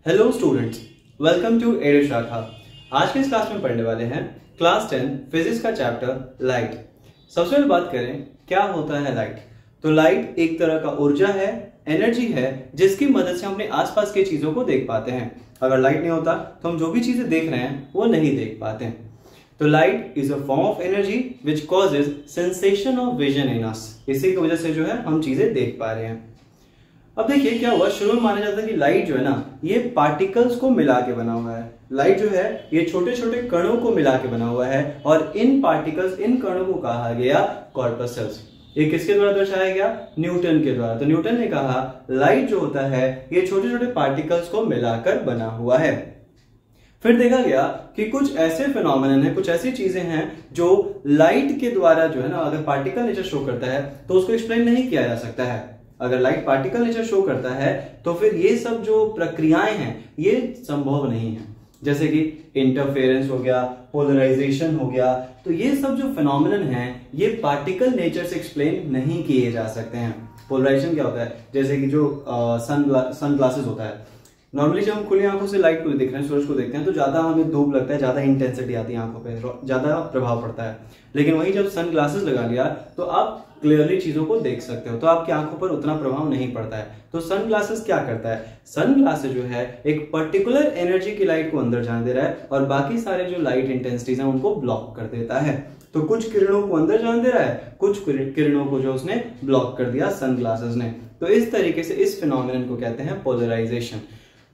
Hello students, welcome to एडु शाखा। आज के इस क्लास में पढ़ने वाले हैं क्लास 10 फिजिक्स का चैप्टर लाइट। सबसे पहले बात करें क्या होता है लाइट। तो लाइट एक तरह का ऊर्जा है, एनर्जी है, जिसकी मदद से हम अपने आसपास की चीजों को देख पाते हैं। अगर लाइट नहीं होता तो हम जो भी चीजें देख रहे हैं वो नहीं देख पाते हैं। तो light is a form of energy which causes sensation of vision in us. इसी की वजह से जो है हम चीजें देख पा रहे हैं। अब देखिए क्या हुआ, शुरू में माना जाता है कि लाइट जो है ना ये पार्टिकल्स को मिला के बना हुआ है। लाइट जो है ये छोटे छोटे कणों को मिला के बना हुआ है और इन पार्टिकल्स, इन कणों को कहा गया कॉर्पस्कल्स। ये किसके द्वारा दर्शाया गया? न्यूटन के द्वारा। तो न्यूटन ने कहा लाइट जो होता है ये छोटे छोटे पार्टिकल्स को मिलाकर बना हुआ है। फिर देखा गया कि कुछ ऐसे फिनोमेनन है, कुछ ऐसी चीजें हैं जो लाइट के द्वारा जो है ना, अगर पार्टिकल नेचर शो करता है तो उसको एक्सप्लेन नहीं किया जा सकता है। अगर लाइट पार्टिकल नेचर शो करता है तो फिर ये सब जो प्रक्रियाएं हैं ये संभव नहीं है। जैसे कि इंटरफेरेंस हो गया, पोलराइजेशन हो गया, तो ये सब जो फिनोमेनन हैं ये पार्टिकल नेचर से एक्सप्लेन नहीं किए जा सकते हैं। पोलराइजेशन क्या होता है? जैसे कि जो सन ग्लासेस होता है, नॉर्मली जब हम खुली आंखों से लाइट को देख रहे हैं, सूरज को देखते हैं, तो ज्यादा हमें धूप लगता है, ज्यादा इंटेंसिटी आती है आंखों पे, ज्यादा प्रभाव पड़ता है। लेकिन वही जब सन ग्लासेस लगा लिया तो आप क्लियरली चीजों को देख सकते हो, तो आपकी आंखों पर उतना प्रभाव नहीं पड़ता है। तो सन ग्लासेस क्या करता है? सन ग्लासेस जो है एक पर्टिकुलर एनर्जी की लाइट को अंदर जाने दे रहा है और बाकी सारे जो लाइट इंटेंसिटीज हैं उनको ब्लॉक कर देता है। तो कुछ किरणों को अंदर जाने दे रहा है, कुछ किरणों को जो उसने ब्लॉक कर दिया सन ग्लासेस ने। तो इस तरीके से इस फिनोमेनन को कहते हैं पोलराइजेशन।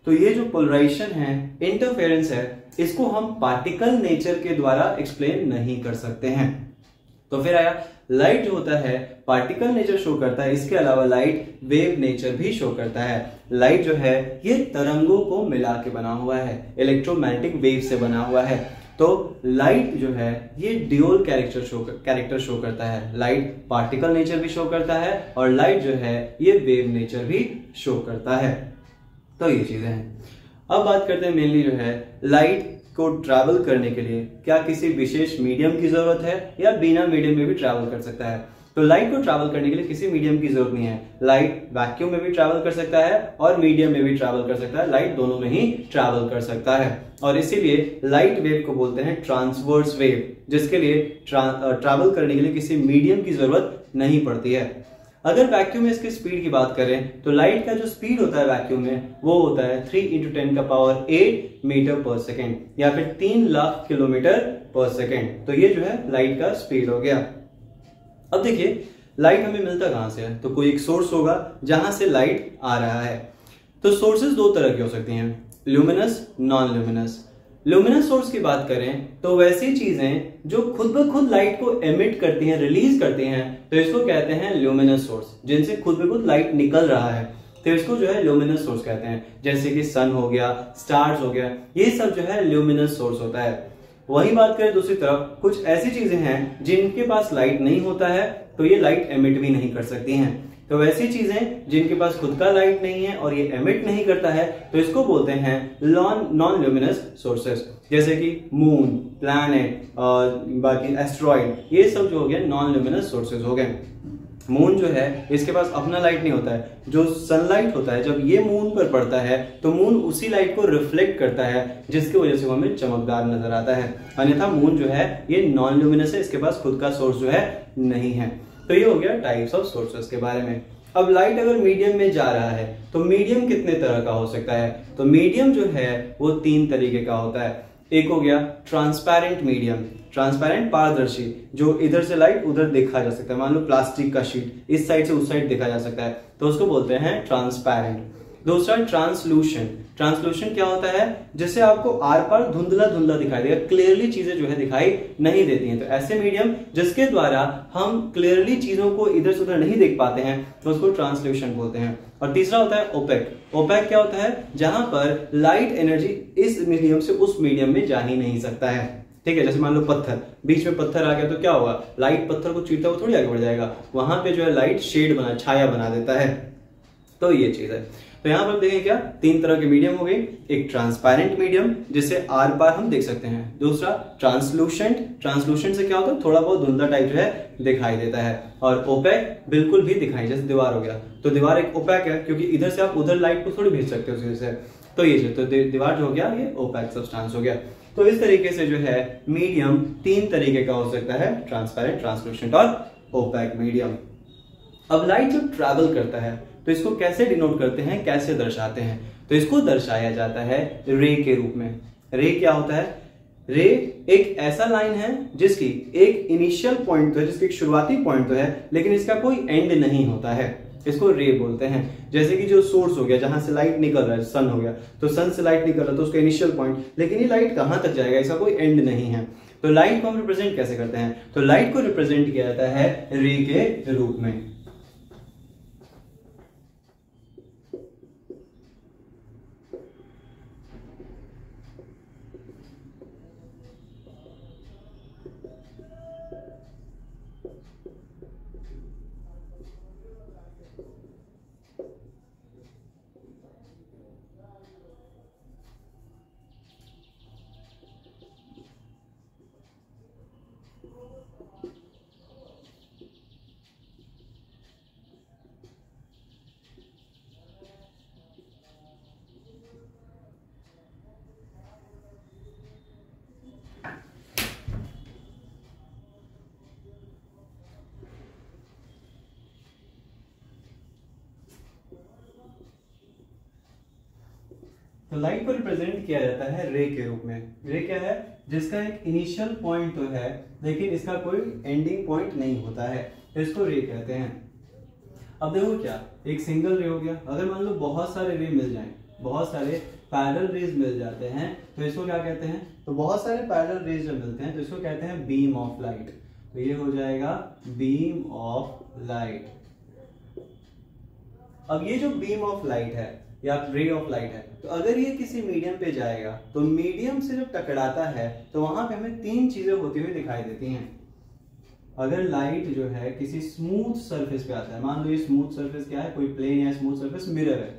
तो ये जो पोलराइजेशन है, इंटरफेरेंस है, इसको हम पार्टिकल नेचर के द्वारा एक्सप्लेन नहीं कर सकते हैं। तो फिर आया लाइट जो होता है पार्टिकल नेचर शो करता है, इसके अलावा लाइट वेव नेचर भी शो करता है। लाइट जो है ये तरंगों को मिला के बना हुआ है, इलेक्ट्रोमैग्नेटिक वेव से बना हुआ है। तो लाइट जो है ये ड्यूअल कैरेक्टर शो करता है। लाइट पार्टिकल नेचर भी शो करता है और लाइट जो है ये वेव नेचर भी शो करता है। तो ये चीजें हैं। अब बात करते हैं मेनली जो है लाइट को ट्रैवल करने के लिए क्या किसी विशेष मीडियम की जरूरत है या बिना मीडियम में भी ट्रैवल कर सकता है। तो लाइट को ट्रैवल करने के लिए किसी मीडियम की जरूरत नहीं है। लाइट वैक्यूम में भी ट्रैवल कर सकता है और मीडियम में भी ट्रैवल कर सकता है। लाइट दोनों में ही ट्रैवल कर सकता है और इसीलिए लाइट वेव को बोलते हैं ट्रांसवर्स वेव, जिसके लिए ट्रैवल करने के लिए किसी मीडियम की जरूरत नहीं पड़ती है। अगर वैक्यूम में इसकी स्पीड की बात करें तो लाइट का जो स्पीड होता है वैक्यूम में वो होता है 3 × 10⁸ मीटर पर सेकेंड या फिर 3 लाख किलोमीटर पर सेकेंड। तो ये जो है लाइट का स्पीड हो गया। अब देखिए लाइट हमें मिलता कहां से है? तो कोई एक सोर्स होगा जहां से लाइट आ रहा है। तो सोर्सेज दो तरह की हो सकती हैं, luminous, non luminous. Luminous source की बात करें तो वैसी चीजें जो खुद ब खुद लाइट को एमिट करती हैं, रिलीज करती हैं, तो इसको कहते हैं ल्यूमिनस सोर्स। जिनसे खुद ब खुद लाइट निकल रहा है तो इसको जो है ल्यूमिनस सोर्स कहते हैं। जैसे कि सन हो गया, स्टार्स हो गया, ये सब जो है ल्यूमिनस सोर्स होता है। वही बात करें दूसरी तरफ, कुछ ऐसी चीजें हैं जिनके पास लाइट नहीं होता है तो ये लाइट एमिट भी नहीं कर सकती हैं। तो वैसी चीजें जिनके पास खुद का लाइट नहीं है और ये एमिट नहीं करता है तो इसको बोलते हैं नॉन ल्यूमिनस सोर्सेस। जैसे कि मून, प्लैनेट और बाकी एस्ट्रॉइड, ये सब जो हो गया नॉन ल्यूमिनस सोर्सेस हो गए। मून जो है इसके पास अपना लाइट नहीं होता है। जो सनलाइट होता है जब ये मून पर पड़ता है तो मून उसी लाइट को रिफ्लेक्ट करता है, जिसकी वजह से वो हमें चमकदार नजर आता है। अन्यथा मून जो है ये नॉन ल्यूमिनस है, इसके पास खुद का सोर्स जो है नहीं है। तो ये हो गया टाइप्स ऑफ सोर्सेस के बारे में। अब लाइट अगर मीडियम में जा रहा है तो मीडियम कितने तरह का हो सकता है? तो मीडियम जो है वो 3 तरीके का होता है। एक हो गया ट्रांसपेरेंट मीडियम, ट्रांसपेरेंट पारदर्शी, जो इधर से लाइट उधर देखा जा सकता है। मान लो प्लास्टिक का शीट इस साइड से उस साइड देखा जा सकता है तो उसको बोलते हैं ट्रांसपेरेंट। दूसरा ट्रांसलूशन। ट्रांसलूशन क्या होता है? जिससे आपको आर पार धुंधला धुंधला दिखाई देगा, क्लियरली चीजें जो है दिखाई नहीं देती हैं। तो ऐसे मीडियम जिसके द्वारा हम क्लियरली चीजों को इधर से उधर नहीं देख पाते हैं तो उसको ट्रांसल्यूशन बोलते हैं। और तीसरा होता है ओपेक। ओपेक क्या होता है? जहां पर लाइट एनर्जी इस मीडियम से उस मीडियम में जा ही नहीं सकता है। ठीक है, जैसे मान लो पत्थर, बीच में पत्थर आ गया तो क्या होगा? लाइट पत्थर को चीरता हुआ थोड़ी आगे बढ़ जाएगा, वहां पे जो है लाइट शेड छाया बना देता है। तो ये चीज है। तो यहां पर देखें क्या 3 तरह के मीडियम हो गए। एक ट्रांसपेरेंट मीडियम जिसे आर पार हम देख सकते हैं। दूसरा ट्रांसलूसेंट। ट्रांसलूसेंट से क्या होता है? थोड़ा बहुत धुंधला टाइप जो है दिखाई देता है। और ओपेक बिल्कुल भी दिखाई, जैसे दीवार हो गया तो दीवार एक ओपेक है क्योंकि इधर से आप उधर लाइट को थोड़ी भेज सकते हो उसी से। तो ये जो तो दीवार जो हो गया ये ओपैक सब्सटेंस हो गया। तो इस तरीके से जो है मीडियम तीन तरीके का हो सकता है, ट्रांसपेरेंट, ट्रांसलूसेंट और ओपैक मीडियम। अब लाइट जब ट्रैवल करता है तो इसको कैसे डिनोट करते हैं, कैसे दर्शाते हैं? तो इसको दर्शाया जाता है रे के रूप में। रे क्या होता है? रे एक ऐसा लाइन है जिसकी एक इनिशियल पॉइंट तो है, जिसकी एक शुरुआती पॉइंट तो है, लेकिन इसका कोई एंड नहीं होता है, इसको रे बोलते हैं। जैसे कि जो सोर्स हो गया, जहां से लाइट निकल रहा है, सन हो गया, तो सन से लाइट निकल रहा है तो उसका इनिशियल पॉइंट, लेकिन ये लाइट कहां तक जाएगा, इसका कोई एंड नहीं है। तो लाइट को हम रिप्रेजेंट कैसे करते हैं? तो लाइट को रिप्रेजेंट किया जाता है रे के रूप में। तो लाइट को रिप्रेजेंट किया जाता है रे के रूप में। रे क्या है? जिसका एक इनिशियल पॉइंट तो है, लेकिन इसका कोई एंडिंग पॉइंट नहीं होता है, इसको रे कहते हैं। अब देखो क्या, एक सिंगल रे हो गया, अगर मान लो बहुत सारे रे मिल जाएं, बहुत सारे पैरेलल रेज मिल जाते हैं, तो इसको क्या कहते हैं? तो बहुत सारे पैरेलल रेज जब मिलते हैं तो इसको कहते हैं बीम ऑफ लाइट। तो ये हो जाएगा बीम ऑफ लाइट। अब ये जो बीम ऑफ लाइट है या रे ऑफ लाइट है, तो अगर ये किसी मीडियम पे जाएगा तो मीडियम से जब टकराता है तो वहां पे हमें तीन चीजें होती हुई दिखाई देती हैं। अगर लाइट जो है किसी स्मूथ सरफेस पे आता है, मान लो ये स्मूथ सरफेस क्या है, कोई प्लेन या स्मूथ सरफेस मिरर है,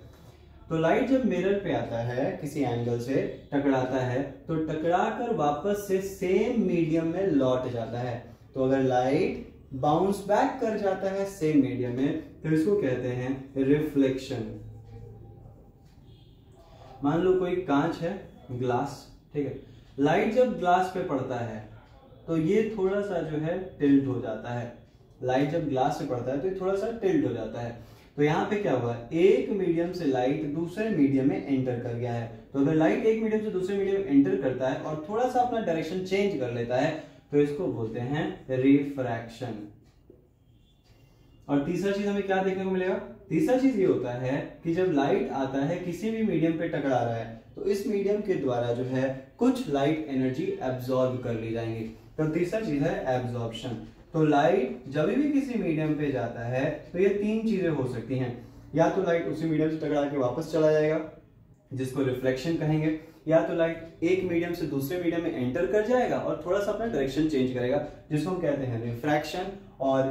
तो लाइट जब मिरर पे आता है, किसी एंगल से टकराता है, तो टकरा कर वापस से सेम मीडियम में लौट जाता है। तो अगर लाइट बाउंस बैक कर जाता है सेम मीडियम में, तो इसको कहते हैं रिफ्लेक्शन। मान लो कोई कांच है, ग्लास, ठीक है, लाइट जब ग्लास पे पड़ता है तो ये थोड़ा सा जो है टिल्ट हो जाता है। लाइट जब ग्लास पे पड़ता है तो ये थोड़ा सा टिल्ट हो जाता है। तो यहाँ पे क्या हुआ, एक मीडियम से लाइट दूसरे मीडियम में एंटर कर गया है। तो अगर लाइट एक मीडियम से दूसरे मीडियम में एंटर करता है और थोड़ा सा अपना डायरेक्शन चेंज कर लेता है, तो इसको बोलते हैं रिफ्रैक्शन। और तीसरा चीज हमें क्या देखने को मिलेगा? तीसरा चीज ये होता है कि जब लाइट आता है, किसी भी मीडियम पे टकरा रहा है, तो इस मीडियम के द्वारा जो है कुछ लाइट एनर्जी एब्जॉर्ब कर ली जाएंगी। तो तीसरा चीज है एब्जॉर्प्शन। तो लाइट जब भी किसी मीडियम पे जाता है तो ये तीन चीजें हो सकती हैं, या तो लाइट उसी मीडियम से टकरा के वापस चला जाएगा जिसको रिफ्लेक्शन कहेंगे, या तो लाइट एक मीडियम से दूसरे मीडियम में एंटर कर जाएगा और थोड़ा सा अपना डायरेक्शन चेंज करेगा, जिसको हम कहते हैं रिफ्रैक्शन। और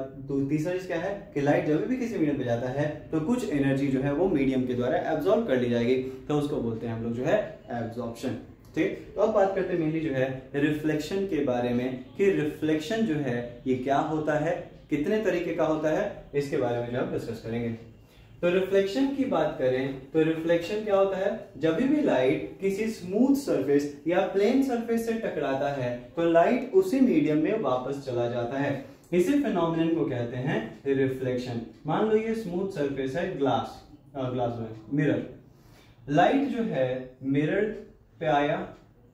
तीसरा चीज क्या है कि लाइट जब भी किसी मीडियम पे जाता है तो कुछ एनर्जी जो है वो मीडियम के द्वारा एब्जॉर्ब कर ली जाएगी, तो उसको बोलते हैं हम लोग जो है एब्जॉर्प्शन। ठीक, तो अब बात करते हैं मेनली जो है रिफ्लेक्शन के बारे में कि रिफ्लेक्शन जो है ये क्या होता है, कितने तरीके का होता है, इसके बारे में जो हम डिस्कस करेंगे। तो रिफ्लेक्शन की बात करें तो रिफ्लेक्शन क्या होता है, जब भी लाइट किसी स्मूथ सरफेस या प्लेन सरफेस से टकराता है तो लाइट उसी मीडियम में वापस चला जाता है। इसी फिनोमिनन को कहते हैं रिफ्लेक्शन। मान लो ये स्मूथ सरफेस है, ग्लास में मिरर, लाइट जो है मिरर पे आया,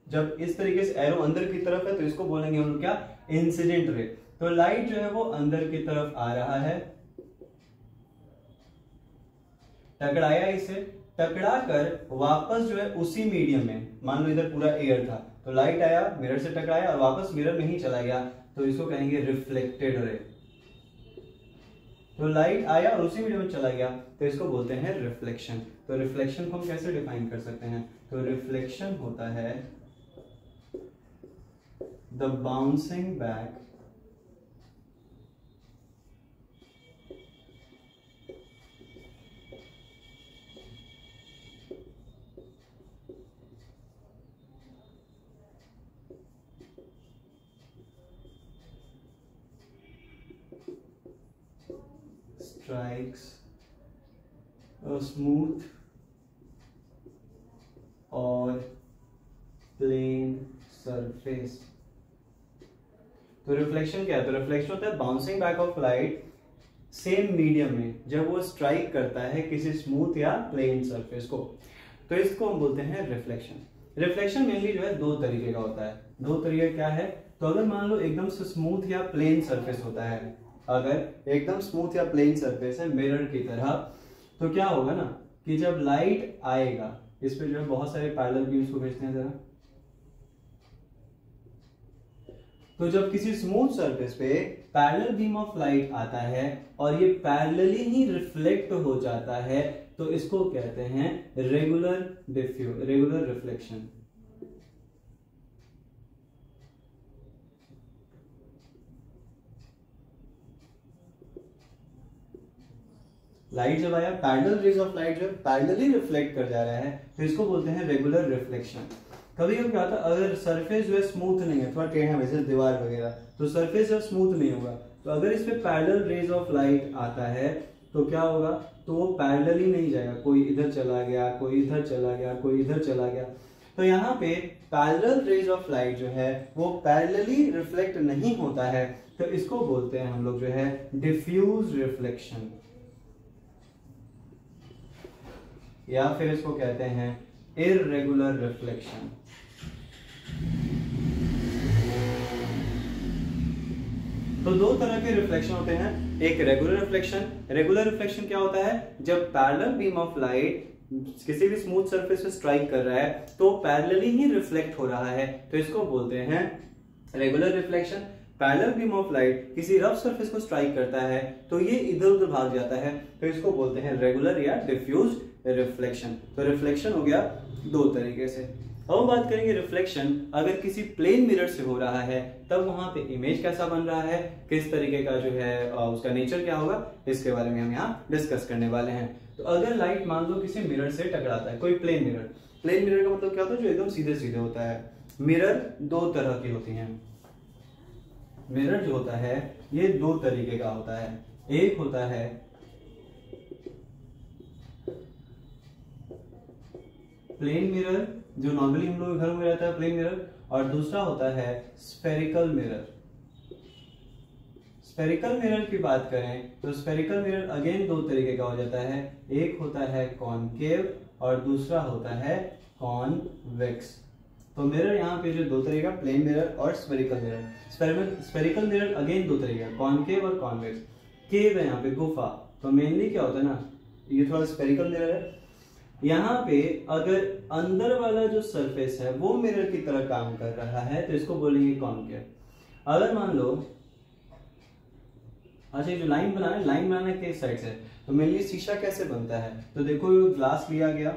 जब इस तरीके से एरो अंदर की तरफ है तो इसको बोलेंगे हम लोग क्या, इंसिडेंट रे। तो लाइट जो है वो अंदर की तरफ आ रहा है, टकराया, इसे टकरा कर वापस जो है उसी मीडियम में, मान लो इधर पूरा एयर था तो लाइट आया, मिरर से टकराया और वापस मिरर में ही चला गया, तो इसको कहेंगे रिफ्लेक्टेड रे। तो लाइट आया और उसी मीडियम में चला गया तो इसको बोलते हैं रिफ्लेक्शन। तो रिफ्लेक्शन को हम कैसे डिफाइन कर सकते हैं? तो रिफ्लेक्शन होता है the bouncing back strikes a smooth surface. तो रिफ्लेक्शन क्या है? तो रिफ्लेक्शन होता है bouncing back of light same medium में जब वो स्ट्राइक करता है किसी स्मूथ या प्लेन सरफेस को, तो इसको हम बोलते हैं रिफ्लेक्शन। रिफ्लेक्शन मेनली जो है दो तरीके का होता है। दो तरीके क्या है? तो अगर मान लो एकदम से स्मूथ या प्लेन सरफेस होता है, अगर एकदम स्मूथ या प्लेन सरफेस है मिरर की तरह, तो क्या होगा ना कि जब लाइट आएगा इस पे जो है बहुत सारे पैरेलल बीम्स को भेजते हैं जरा, तो जब किसी स्मूथ सरफेस पे पैरेलल बीम ऑफ लाइट आता है और ये पैरेलली ही रिफ्लेक्ट हो जाता है, तो इसको कहते हैं रेगुलर रिफ्लेक्शन। लाइट जब आया, पैरेलल रेज ऑफ लाइट जो पैरेलली रिफ्लेक्ट कर जा रहा है, तो इसको बोलते हैं रेगुलर रिफ्लेक्शन। कभी कभी क्या होता है, अगर सरफेस जो है स्मूथ नहीं है, थोड़ा टेढ़ा वैसे दीवार वगैरह, तो सरफेस जब स्मूथ नहीं होगा, तो अगर इस पे पैरेलल रेज ऑफ लाइट आता है तो क्या होगा, तो वो पैरेलल ही नहीं जाएगा, कोई इधर चला गया, कोई इधर चला गया, कोई इधर चला गया। तो यहाँ पे पैरेलल रेज ऑफ लाइट जो है वो पैरेलली रिफ्लेक्ट नहीं होता है, तो इसको बोलते हैं हम लोग जो है डिफ्यूज रिफ्लेक्शन, या फिर इसको कहते हैं इररेगुलर रिफ्लेक्शन। तो दो तरह के रिफ्लेक्शन होते हैं, एक रेगुलर रिफ्लेक्शन। रेगुलर रिफ्लेक्शन क्या होता है? जब पैरेलल बीम ऑफ लाइट किसी भी स्मूथ सरफेस पे स्ट्राइक कर रहा है तो पैरेलली ही रिफ्लेक्ट हो रहा है, तो इसको बोलते हैं regular reflection. Parallel beam of light किसी रफ सरफेस को स्ट्राइक करता है तो ये इधर उधर भाग जाता है, तो इसको बोलते हैं रेगुलर या डिफ्यूज रिफ्लेक्शन। तो रिफ्लेक्शन हो गया दो तरीके से। अब बात करेंगे रिफ्लेक्शन अगर किसी प्लेन मिरर से हो रहा है तब वहां पे इमेज कैसा बन रहा है, किस तरीके का जो है उसका नेचर क्या होगा, इसके बारे में हम यहाँ डिस्कस करने वाले हैं। तो अगर लाइट मान लो किसी मिरर से टकराता है, कोई प्लेन मिरर का मतलब क्या होता है? जो एकदम सीधे सीधे होता है। मिरर दो तरह की होती हैं। मिरर जो होता है ये दो तरीके का होता है, एक होता है प्लेन मिरर जो नॉर्मली हम लोग घरों में रहता है प्लेन मिरर, और दूसरा होता है स्फेरिकल मिरर। स्फेरिकल मिरर की बात करें तो स्फेरिकल मिरर अगेन दो तरीके का हो जाता है, एक होता है कॉनकेव और दूसरा होता है कॉन्वेक्स। तो मिरर यहाँ पे जो दो तरीका, प्लेन मिरर और spherical mirror. Spherical mirror again दो तरीका, कॉनकेव और कॉन्वेक्स। केव है यहाँ पे गुफा, तो मेनली क्या होता है ना, ये थोड़ा स्फेरिकल मिरर है। यहाँ पे अगर अंदर वाला जो सरफेस है वो मिरर की तरह काम कर रहा है तो इसको बोलेंगे कॉनकेव। अगर मान लो अच्छा जो लाइन बनाने के साइड से, तो मेनली शीशा कैसे बनता है, तो देखो ग्लास लिया गया,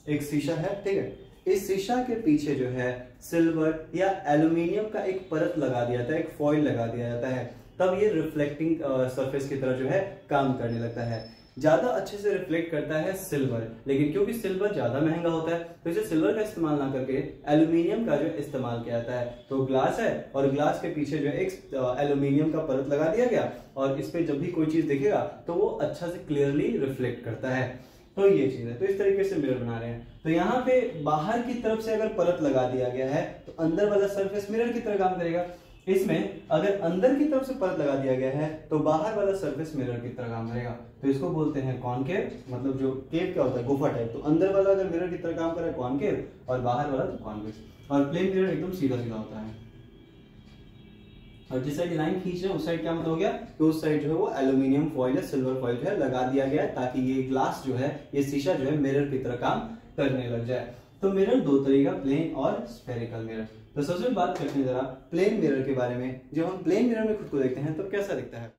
एक शीशा है, ठीक है, इस शीशा के पीछे जो है सिल्वर या एल्यूमिनियम का एक परत लगा दिया जाता है, एक फॉइल लगा दिया जाता है, तब ये रिफ्लेक्टिंग सरफेस की तरह जो है काम करने लगता है। ज्यादा अच्छे से रिफ्लेक्ट करता है सिल्वर, लेकिन क्योंकि सिल्वर ज्यादा महंगा होता है तो इसे सिल्वर का इस्तेमाल ना करके एल्यूमिनियम का जो इस्तेमाल किया जाता है। तो ग्लास है और ग्लास के पीछे जो है एक एल्यूमिनियम का परत लगा दिया गया, और इस पे जब भी कोई चीज दिखेगा तो वो अच्छा से क्लियरली रिफ्लेक्ट करता है। तो ये चीज है, तो इस तरीके से मिरर बना रहे हैं। तो यहाँ पे बाहर की तरफ से अगर परत लगा दिया गया है तो अंदर वाला सरफेस मिरर की तरह काम करेगा। इसमें अगर अंदर की तरफ से परत लगा दिया गया है तो बाहर वाला सरफेस मिरर की तरह काम करेगा, तो इसको बोलते हैं कॉनकेव। मतलब जो केव क्या होता है, गुफा टाइप, तो अंदर वाला अगर मिरर की तरह काम कर रहा है कॉनकेव और बाहर वाला तो कॉन्वेक्स। और प्लेन मिरर एकदम सीधा सीधा होता है, और जिस साइड लाइन खींच रहे हैं उस साइड क्या मतलब हो गया कि उस साइड जो है वो एल्यूमिनियम फॉइल या सिल्वर फॉइल जो है लगा दिया गया है, ताकि ये ग्लास जो है, ये शीशा जो है मिरर की तरह काम करने लग जाए। तो मिरर दो तरीका, प्लेन और स्फेरिकल मिरर। तो सबसे बात करते हैं जरा प्लेन मिरर के बारे में। जब हम प्लेन मिरर में खुद को देखते हैं तो कैसा दिखता है,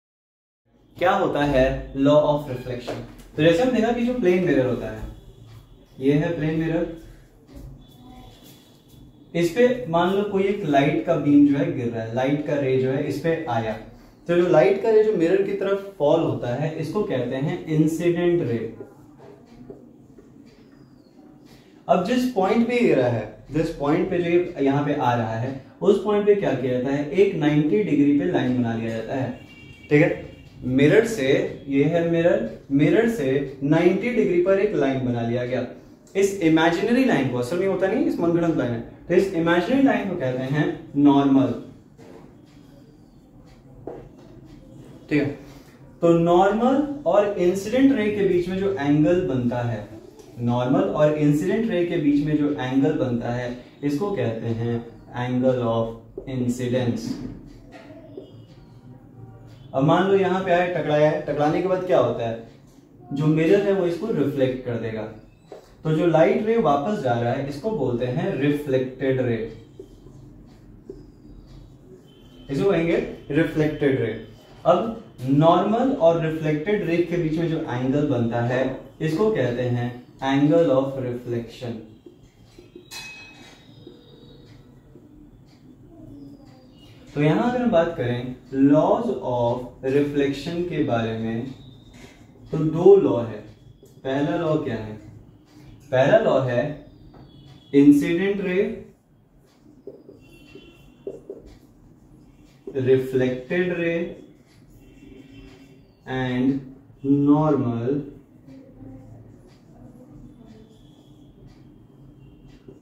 क्या होता है लॉ ऑफ रिफ्लेक्शन। तो जैसे हम देखा कि जो प्लेन मिरर होता है, ये है प्लेन मिरर, इस पे मान लो कोई एक लाइट का बीम जो है गिर रहा है, लाइट का रे जो है इस पे आया, तो जो लाइट का रे जो मिरर की तरफ फॉल होता है इसको कहते हैं इंसिडेंट रे। अब जिस पॉइंट पे गिरा है, जिस पॉइंट पे जो यहाँ पे आ रहा है, उस पॉइंट पे क्या किया जाता है, एक 90 डिग्री पे लाइन बना लिया जाता है, ठीक है। मिरर से, ये है मिरर, मिरर से 90 डिग्री पर एक लाइन बना लिया गया। इस इमेजिनरी लाइन को, असल में होता नहीं, इस मनगढ़ंत लाइन है, तो इस इमेजिनरी लाइन को कहते हैं नॉर्मल। ठीक है, तो नॉर्मल और इंसिडेंट रे के बीच में जो एंगल बनता है, नॉर्मल और इंसिडेंट रे के बीच में जो एंगल बनता है, इसको कहते हैं एंगल ऑफ इंसिडेंस। अब मान लो यहां पे आया, टकराया है, टकराने के बाद क्या होता है, जो मिरर है वो इसको रिफ्लेक्ट कर देगा। तो जो लाइट रे वापस जा रहा है इसको बोलते हैं रिफ्लेक्टेड रे, इसको कहेंगे रिफ्लेक्टेड रे। अब नॉर्मल और रिफ्लेक्टेड रे के बीच में जो एंगल बनता है इसको कहते हैं एंगल ऑफ रिफ्लेक्शन। तो यहां अगर हम बात करें लॉज ऑफ रिफ्लेक्शन के बारे में, तो दो लॉ है। पहला लॉ क्या है, पहला लॉ है incident ray, reflected ray and normal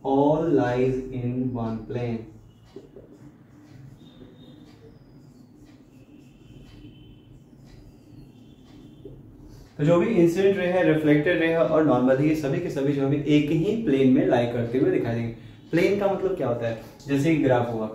all lies in one plane। तो जो भी इंसिडेंट रे है, रिफ्लेक्टेड रे है और नॉर्मल है, ये सभी के सभी जो हमें एक ही प्लेन में लाई करते हुए दिखाई देंगे। प्लेन का मतलब क्या होता है, जैसे ग्राफ हुआ,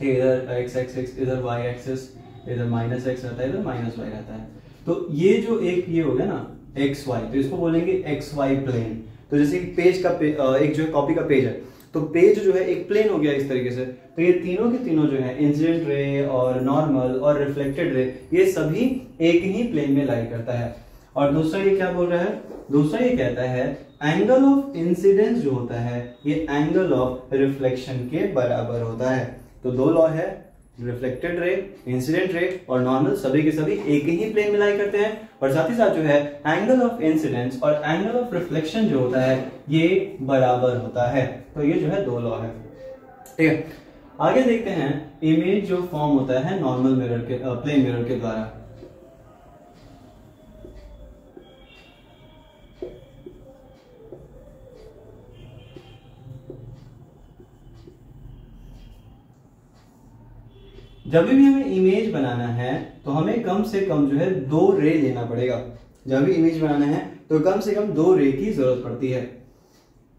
इधर एक्स एक्सिस, इधर वाई एक्सिस, इधर माइनस एक्स रहता है, इधर माइनस वाई रहता है। तो ये जो एक ये हो गया ना एक्स वाई, तो इसको बोलेंगे एक्स वाई प्लेन। तो जैसे कि पेज का एक जो है कॉपी का पेज है, तो पेज जो है एक प्लेन हो गया इस तरीके से। तो ये तीनों के तीनों जो है इंसिडेंट रे और नॉर्मल और रिफ्लेक्टेड रे, ये सभी एक ही प्लेन में लाई करता है। और दूसरा ये क्या बोल रहा है, दूसरा ये कहता है एंगल ऑफ इंसिडेंस जो होता है ये एंगल ऑफ रिफ्लेक्शन के बराबर होता है। तो दो लॉ है, रिफ्लेक्टेड रे, इंसिडेंट रे और नॉर्मल, सभी के सभी एक ही प्लेन में लाई करते हैं। और साथ ही साथ जो है एंगल ऑफ इंसिडेंस और एंगल ऑफ रिफ्लेक्शन जो होता है ये बराबर होता है। तो ये जो है दो लॉ है। ठीक है, आगे देखते हैं इमेज जो फॉर्म होता है नॉर्मल मिरर के प्लेन मिरर के द्वारा। जब भी हमें इमेज बनाना है तो हमें कम से कम जो है दो रे लेना पड़ेगा। जब भी इमेज बनाना है तो कम से कम दो रे की जरूरत पड़ती है।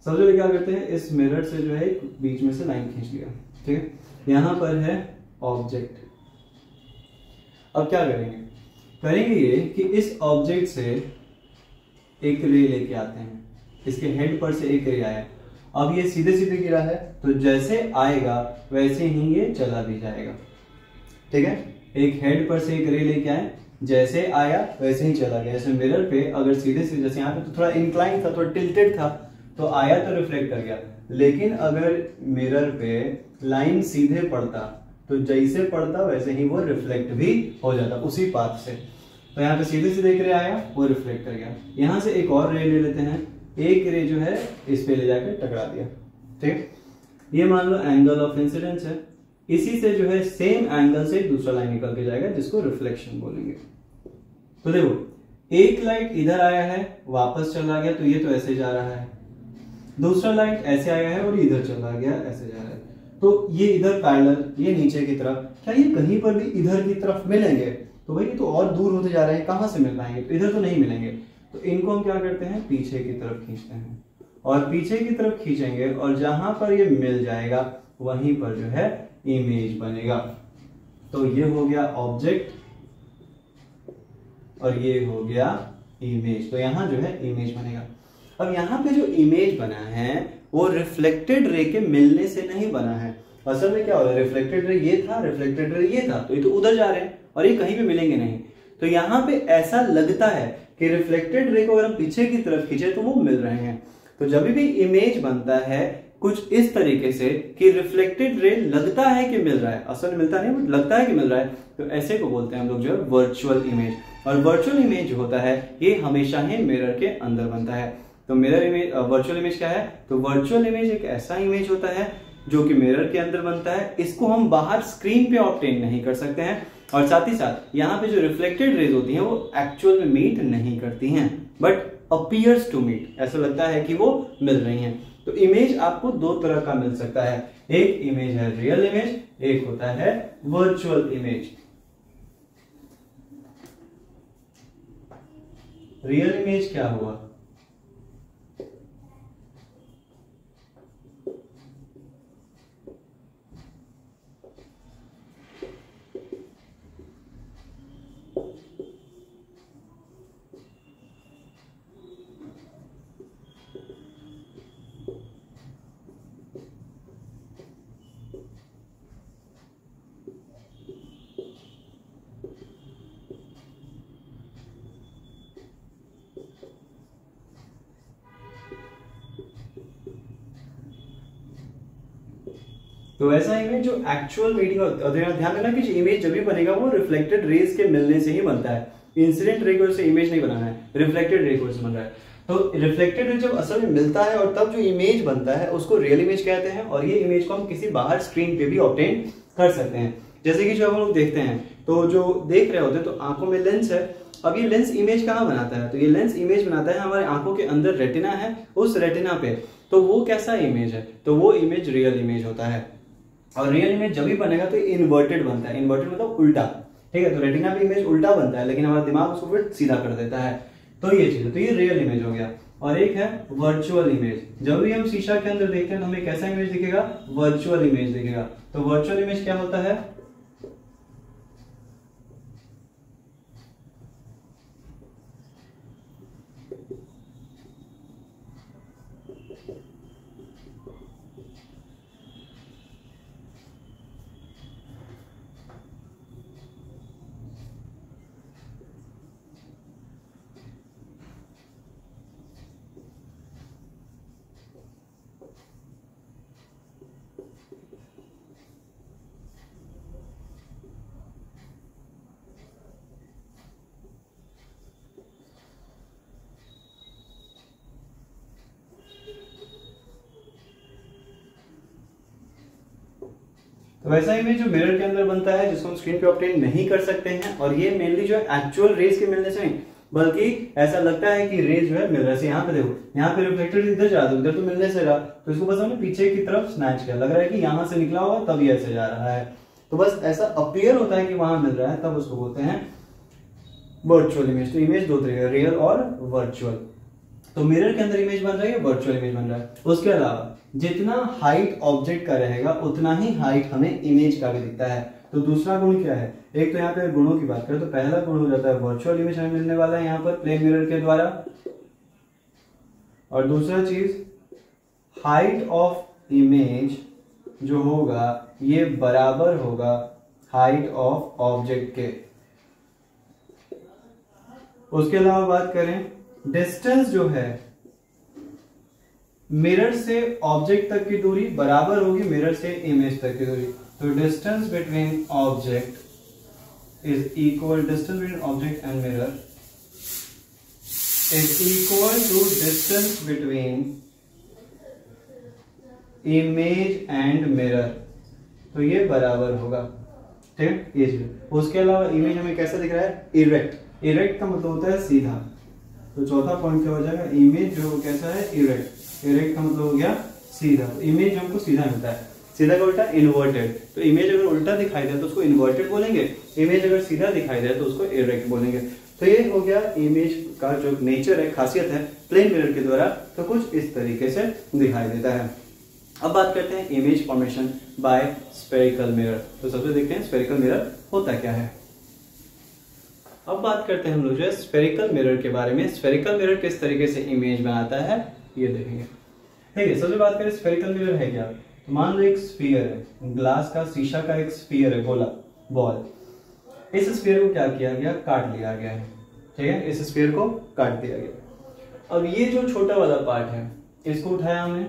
सबसे पहले क्या करते हैं, इस मिरर से जो है बीच में से लाइन खींच लिया। ठीक है, यहां पर है ऑब्जेक्ट। अब क्या करेंगे, करेंगे ये कि इस ऑब्जेक्ट से एक रे लेके आते हैं, इसके हेड पर से एक रे आया। अब ये सीधे सीधे गिरा है, तो जैसे आएगा वैसे ही ये चला भी जाएगा। ठीक है, एक हेड पर से एक रे लेके आए, जैसे आया वैसे ही चला गया। जैसे मिरर पे अगर सीधे सीधे, जैसे यहाँ पे तो थोड़ा इंक्लाइन था, थोड़ा टिल्टेड था, तो आया तो रिफ्लेक्ट कर गया। लेकिन अगर मिरर पे लाइन सीधे पड़ता तो जैसे पड़ता वैसे ही वो रिफ्लेक्ट भी हो जाता उसी पाथ से। तो यहाँ पे सीधे सीधे एक रे आया, वो रिफ्लेक्ट कर गया। यहाँ से एक और रे ले लेते हैं, एक रे जो है इस पे ले जाकर टकरा दिया। ठीक, ये मान लो एंगल ऑफ इंसिडेंस है, इसी से जो है सेम एंगल से दूसरा लाइन निकल के जाएगा जिसको रिफ्लेक्शन बोलेंगे। तो देखो, एक लाइट इधर आया है वापस चला गया, तो ये तो ऐसे जा रहा है। दूसरा लाइट ऐसे आया है और इधर चला गया, ऐसे जा रहा है। तो ये इधर पैरेलल, ये नीचे की तरफ, क्या ये कहीं पर भी इधर की तरफ मिलेंगे? तो भाई ये तो और दूर होते जा रहे हैं, कहां से मिल पाएंगे? तो इधर तो नहीं मिलेंगे। तो इनको हम क्या करते हैं, पीछे की तरफ खींचते हैं, और पीछे की तरफ खींचेंगे और जहां पर ये मिल जाएगा वहीं पर जो है इमेज बनेगा। तो ये हो गया ऑब्जेक्ट और ये हो गया इमेज। तो यहां जो है इमेज बनेगा। अब यहां पे जो इमेज बना है वो रिफ्लेक्टेड रे के मिलने से नहीं बना है। असल में क्या हो रहा है, रिफ्लेक्टेड रे ये था, रिफ्लेक्टेड रे ये था, तो ये तो उधर जा रहे हैं और ये कहीं पे मिलेंगे नहीं। तो यहां पे ऐसा लगता है कि रिफ्लेक्टेड रे को अगर हम पीछे की तरफ खींचे तो वो मिल रहे हैं। तो जब भी इमेज बनता है कुछ इस तरीके से कि रिफ्लेक्टेड रे लगता है कि मिल रहा है, असल में मिलता नहीं बट लगता है कि मिल रहा है, तो ऐसे को बोलते हैं हम लोग जो है वर्चुअल इमेज। और वर्चुअल इमेज जो होता है ये हमेशा ही मिरर के अंदर बनता है। तो मिरर इमेज, वर्चुअल इमेज क्या है, तो वर्चुअल इमेज एक ऐसा इमेज होता है जो कि मिरर के अंदर बनता है। इसको हम बाहर स्क्रीन पे ऑब्टेन नहीं कर सकते हैं, और साथ ही साथ यहाँ पे जो रिफ्लेक्टेड रेज होती हैं वो एक्चुअल में मीट नहीं करती हैं, बट अपीयर्स टू मीट, ऐसा लगता है कि वो मिल रही हैं। तो तो इमेज आपको दो तरह का मिल सकता है, एक इमेज है रियल इमेज, एक होता है वर्चुअल इमेज। रियल इमेज क्या हुआ? तो ऐसा इमेज जो एक्चुअल मीडिया, ध्यान देना कि इमेज जब भी बनेगा वो रिफ्लेक्टेड रेज के मिलने से ही बनता है। इंसिडेंट रे को से इमेज नहीं बनाना है, रिफ्लेक्टेड रे को से बन रहा है। तो रिफ्लेक्टेड रे जब असल में मिलता है और तब जो इमेज बनता है उसको रियल इमेज कहते हैं, और ये इमेज को हम किसी बाहर स्क्रीन पे भी ऑब्टेन कर सकते हैं। जैसे कि जो हम लोग देखते हैं तो जो देख रहे होते हैं तो आंखों में लेंस है। अब ये लेंस इमेज कहाँ बनाता है? तो ये लेंस इमेज बनाता है हमारे आंखों के अंदर रेटिना है, उस रेटिना पे। तो वो कैसा इमेज है? तो वो इमेज रियल इमेज होता है। और रियल इमेज जब भी बनेगा तो इन्वर्टेड बनता है। इन्वर्टेड मतलब उल्टा, ठीक है। तो रेटिना पे इमेज उल्टा बनता है लेकिन हमारा दिमाग उसको फिर सीधा कर देता है। तो ये चीज है, तो ये रियल इमेज हो गया। और एक है वर्चुअल इमेज। जब भी हम शीशा के अंदर देखते हैं तो हमें कैसा इमेज दिखेगा? वर्चुअल इमेज दिखेगा। तो वर्चुअल इमेज क्या होता है? तो वैसा इमेज जो मिरर के अंदर बनता है जिसको हम स्क्रीन पे ऑब्टेन नहीं कर सकते हैं। और ये मेनली जो है एक्चुअल रेज के मिलने से नहीं, बल्कि ऐसा लगता है कि रेज जो है मिल रहा है। यहाँ पे देखो, यहाँ पे रिफ्लेक्टेड इधर जा रहा है, उधर तो मिलने से रहा, तो इसको बस हमने पीछे की तरफ स्नैच किया, लग रहा है कि यहाँ से निकला हुआ तभी ऐसे जा रहा है। तो बस ऐसा अपीयर होता है कि वहां मिल रहा है, तब उसको बोलते हैं वर्चुअल इमेज। तो इमेज दो तरह, रियल और वर्चुअल। तो मिरर के अंदर इमेज बन रही है, वर्चुअल इमेज बन रहा है। उसके अलावा जितना हाइट ऑब्जेक्ट का रहेगा उतना ही हाइट हमें इमेज का भी दिखता है। तो दूसरा गुण क्या है? एक तो यहाँ पे गुणों की बात करें तो पहला गुण हो जाता है वर्चुअल इमेज हमें मिलने वाला है यहाँ पर प्लेन मिरर के द्वारा। और दूसरा चीज, हाइट ऑफ इमेज जो होगा ये बराबर होगा हाइट ऑफ ऑब्जेक्ट के। उसके अलावा बात करें, डिस्टेंस जो है मिरर से ऑब्जेक्ट तक की दूरी बराबर होगी मिरर से इमेज तक की दूरी। तो distance between object is equal, distance between object and mirror is equal to distance between image and mirror. तो ये बराबर होगा, ठीक है। ये चीज। उसके अलावा इमेज हमें कैसा दिख रहा है? इरेक्ट। इरेक्ट का मतलब होता है सीधा। तो चौथा पॉइंट क्या हो जाएगा? इमेज जो कैसा है? इरेक्ट। इरेक्ट का मतलब हो गया सीधा। तो इमेज हमको सीधा मिलता है, सीधा का उल्टा इन्वर्टेड। तो इमेज अगर उल्टा दिखाई दे तो उसको इन्वर्टेड बोलेंगे, इमेज अगर सीधा दिखाई दे तो उसको इरेक्ट बोलेंगे। तो ये हो गया इमेज का जो नेचर है, खासियत है प्लेन मिरर के द्वारा। तो कुछ इस तरीके से दिखाई देता है। अब बात करते हैं image formation by spherical mirror. तो सबसे देखते हैं स्फेरिकल मिरर होता क्या है। अब बात करते हैं हम लोग जो है स्फेरिकल मिरर के बारे में। स्फेरिकल मिरर किस तरीके से इमेज बनाता है ये देखेंगे, ठीक है। सबसे बात करें स्फेरिकल मिरर है क्या। तो मान लो एक स्फीयर है, ग्लास का, शीशा का एक स्फीयर है, गोला बॉल। इस स्फीयर को क्या किया गया? काट लिया गया है, ठीक है। इस स्फीयर को काट दिया गया। अब ये जो छोटा वाला पार्ट है इसको उठाया हमने।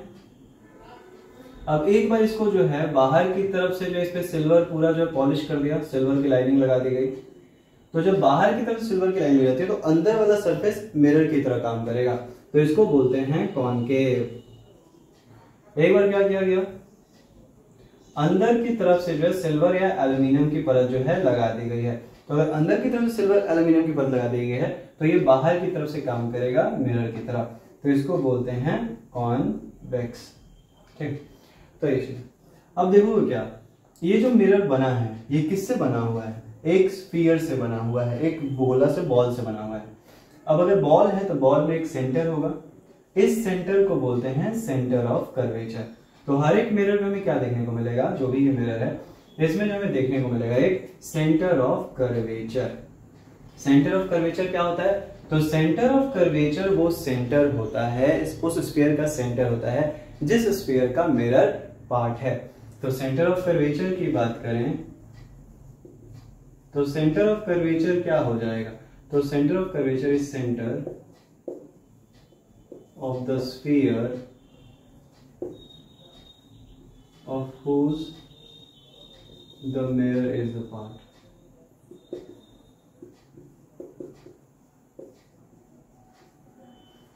अब एक बार इसको जो है बाहर की तरफ से जो इस पे सिल्वर पूरा जो पॉलिश कर दिया, सिल्वर की लाइनिंग लगा दी गई। तो जब बाहर की तरफ सिल्वर की लाइनिंग हो जाती है तो अंदर वाला सरफेस मिरर की तरह काम करेगा। तो इसको बोलते हैं कॉनकेव। एक बार क्या किया गया? अंदर की तरफ से जो है सिल्वर या एल्यूमिनियम की परत जो है लगा दी गई है। तो अगर अंदर की तरफ से सिल्वर एल्यूमिनियम की परत लगा दी गई है तो ये बाहर की तरफ से काम करेगा मिरर की तरफ। तो इसको बोलते हैं कॉनकेव। कॉन्वेक्स। ठीक, तो ये चीज। अब देखो क्या, ये जो मिरर बना है ये किससे बना हुआ है? एक स्फीयर से बना हुआ है, एक गोला से, बॉल से बना हुआ है। अब अगर बॉल है तो बॉल में एक सेंटर होगा, इस सेंटर को बोलते हैं सेंटर ऑफ कर्वेचर। तो हर एक मिरर में हमें क्या देखने को मिलेगा, जो भी ये मिरर है इसमें जो हमें देखने को मिलेगा एक centre of curvature. Centre of curvature क्या होता है? तो सेंटर ऑफ कर्वेचर वो सेंटर होता है, उस स्फीयर का सेंटर होता है जिस स्फीयर का मिरर पार्ट है। तो सेंटर ऑफ कर्वेचर की बात करें तो सेंटर ऑफ कर्वेचर क्या हो जाएगा? तो centre of curvature is centre of the sphere of whose the mirror is the part।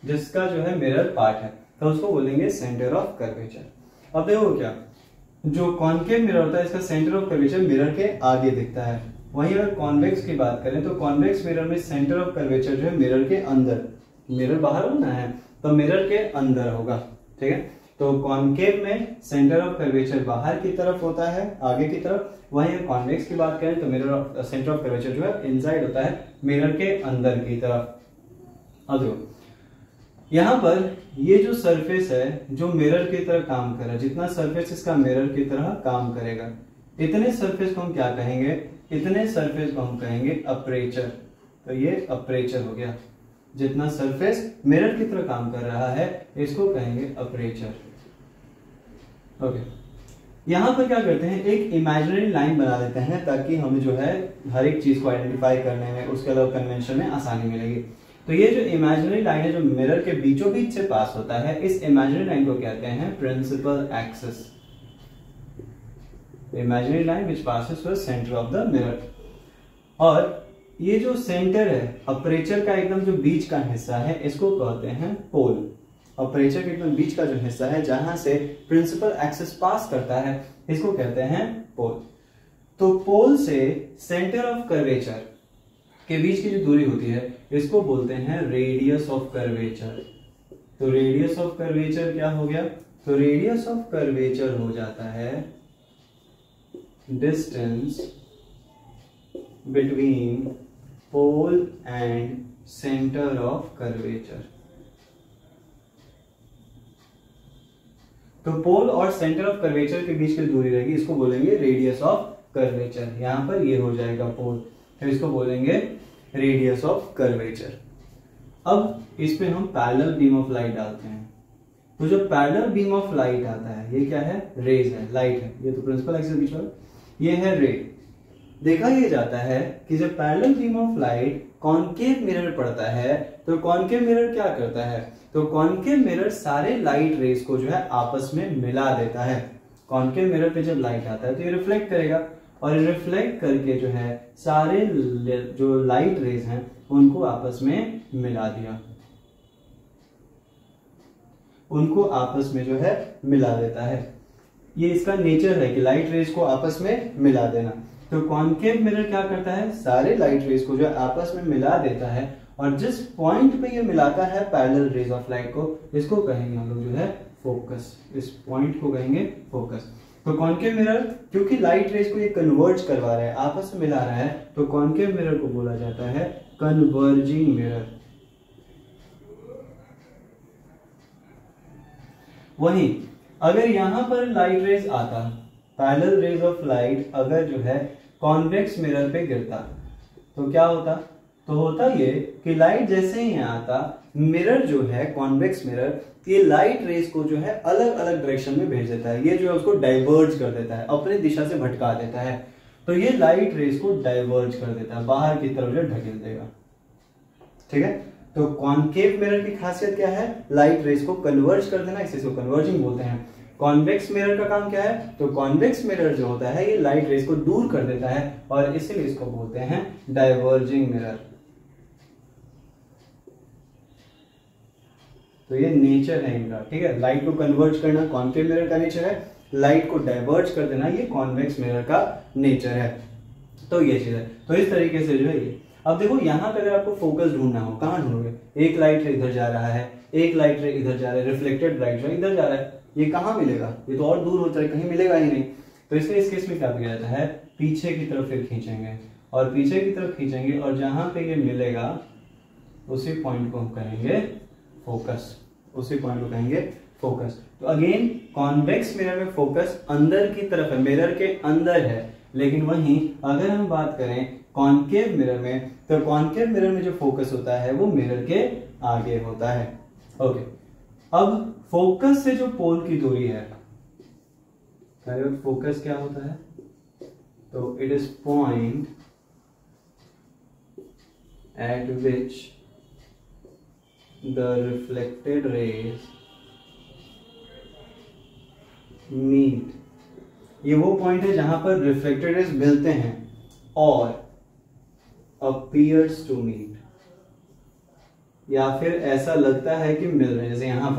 जिसका जो है मिरर पार्ट है तो उसको बोलेंगे सेंटर ऑफ कर्वेचर। अब देखो क्या, जो कॉन्केव मिरर होता है इसका सेंटर ऑफ कर्वेचर मिरर के आगे दिखता है। वहीं अगर कॉन्वेक्स की बात करें तो कॉन्वेक्स मिरर में सेंटर ऑफ कर्वेचर जो है मिरर के अंदर, मिरर बाहर होना है तो मिरर के अंदर होगा। ठीक है, तो कॉन्केव में सेंटर ऑफ कर्वेचर बाहर की तरफ होता है, आगे की तरफ। वहीं कॉन्वेक्स की बात करें तो मिरर सेंटर ऑफ कर्वेचर जो है इनसाइड होता है, मिरर के अंदर की तरफ। अब देखो यहाँ पर ये जो सरफेस है जो मिरर की तरह काम कर रहा है, जितना सरफेस इसका मिरर की तरह काम करेगा, इतने सरफेस को हम क्या कहेंगे? इतने सरफेस को हम कहेंगे अपर्चर। तो ये अपर्चर हो गया, जितना सरफेस मिरर की तरह काम कर रहा है इसको कहेंगे अपर्चर। ओके, यहां पर क्या करते हैं, एक इमेजिनरी लाइन बना देते हैं ताकि हमें जो है हर एक चीज को आइडेंटिफाई करने में, उसके अलावा कन्वेंशन में आसानी मिलेगी। तो ये जो इमेजिनरी लाइन है जो मिरर के बीचों बीच से पास होता है, इस इमेजिनरी लाइन को कहते हैं principal axis. Imaginary line which passes through centre of the mirror. और ये जो सेंटर है अपर्चर का एकदम जो बीच का हिस्सा है इसको कहते हैं पोल। अपर्चर के एकदम बीच का जो हिस्सा है जहां से प्रिंसिपल एक्सिस पास करता है इसको कहते हैं पोल। तो पोल से सेंटर ऑफ कर्वेचर के बीच की जो दूरी होती है इसको बोलते हैं रेडियस ऑफ कर्वेचर। तो रेडियस ऑफ कर्वेचर क्या हो गया? तो रेडियस ऑफ कर्वेचर हो जाता है distance between pole and centre of curvature. तो पोल और सेंटर ऑफ कर्वेचर के बीच की दूरी रहेगी, इसको बोलेंगे रेडियस ऑफ कर्वेचर। यहां पर ये हो जाएगा पोल, फिर इसको बोलेंगे रेडियस ऑफ कर्वेचर। अब इस पे हम पैरेलल बीम ऑफ लाइट डालते हैं। तो जो पैरेलल बीम ऑफ लाइट आता है ये क्या है? रेज है, लाइट है। ये तो प्रिंसिपल एक्सिस बीच वाला, ये है रे। देखा ये जाता है कि जब parallel beam of light concave mirror पड़ता है तो कॉन्केव मिरर क्या करता है? तो कॉन्केव मिरर सारे लाइट रेज को जो है आपस में मिला देता है। कॉन्केव मिरर पे जब लाइट आता है तो ये रिफ्लेक्ट करेगा और रिफ्लेक्ट करके जो है सारे जो लाइट रेज हैं उनको आपस में मिला दिया, उनको आपस में जो है मिला देता है। ये इसका नेचर है कि लाइट रेज को आपस में मिला देना। तो कॉन्केव मिरर क्या करता है? सारे लाइट रेज को जो आपस में मिला देता है और जिस पॉइंट पे ये मिलाता है पैरेलल रेज ऑफ लाइट को, इसको कहेंगे हम लोग जो है फोकस। इस पॉइंट को कहेंगे फोकस। तो कॉन्केव मिरर क्योंकि लाइट रेज को ये कन्वर्ज करवा रहा है, आपस में मिला रहा है, तो कॉन्केव मिरर को बोला जाता है कन्वर्जिंग मिरर। वहीं अगर यहां पर लाइट रेज आता, पैरेलल रेज ऑफ लाइट अगर जो है कॉन्वेक्स मिरर पे गिरता तो क्या होता? तो होता ये कि लाइट जैसे ही आता, मिरर जो है कॉन्वेक्स मिरर ये लाइट रेज को जो है अलग अलग डायरेक्शन में भेज देता है। ये जो है उसको डाइवर्ज कर देता है, अपनी दिशा से भटका देता है। तो ये लाइट रेज को डाइवर्ज कर देता है, बाहर की तरफ जो ढकेल देगा। ठीक है, तो कॉन्केव मिरर की खासियत क्या है? लाइट रेज को कन्वर्ज कर देना, इसी को कन्वर्जिंग बोलते हैं। कॉन्वेक्स मिरर का काम क्या है? तो कॉन्वेक्स मिरर जो होता है ये लाइट रेज को दूर कर देता है और इसीलिए इसको बोलते हैं डाइवर्जिंग मिरर। तो ये नेचर है इनका। ठीक है, लाइट को कन्वर्ज करना कॉन्केव मिरर का नेचर है, लाइट को डाइवर्ज कर देना ये कॉन्वेक्स मिरर का नेचर है। तो ये चीज है। तो इस तरीके से जो है ये। अब देखो यहाँ पे अगर आपको फोकस ढूंढना हो, कहाँ ढूंढोगे? एक लाइट इधर जा रहा है, एक लाइट रे इधर जा रहा है, रिफ्लेक्टेड लाइट रे इधर जा रहा है, ये कहाँ मिलेगा, ये तो और दूर होता है, कहीं मिलेगा ही नहीं। तो इसलिए इस केस में क्या किया जाता है, पीछे की तरफ फिर खींचेंगे और पीछे की तरफ खींचेंगे और जहां पे ये मिलेगा उसी पॉइंट को हम कहेंगे फोकस, उसी पॉइंट को कहेंगे फोकस। तो अगेन कॉन्वेक्स मिरर में फोकस अंदर की तरफ है, मिरर के अंदर है, लेकिन वहीं अगर हम बात करें कॉन्केव मिरर में, तो कॉन्केव मिरर में जो फोकस होता है वो मिरर के आगे होता है। ओके, अब फोकस से जो पोल की दूरी है, फोकस क्या होता है, तो it is point at which the reflected rays meet, ये वो पॉइंट है जहां पर रिफ्लेक्टेड रेज मिलते हैं और अपीयर्स टू मीट, या फिर ऐसा लगता है कि मिल रहे हैं। जैसे यहाँ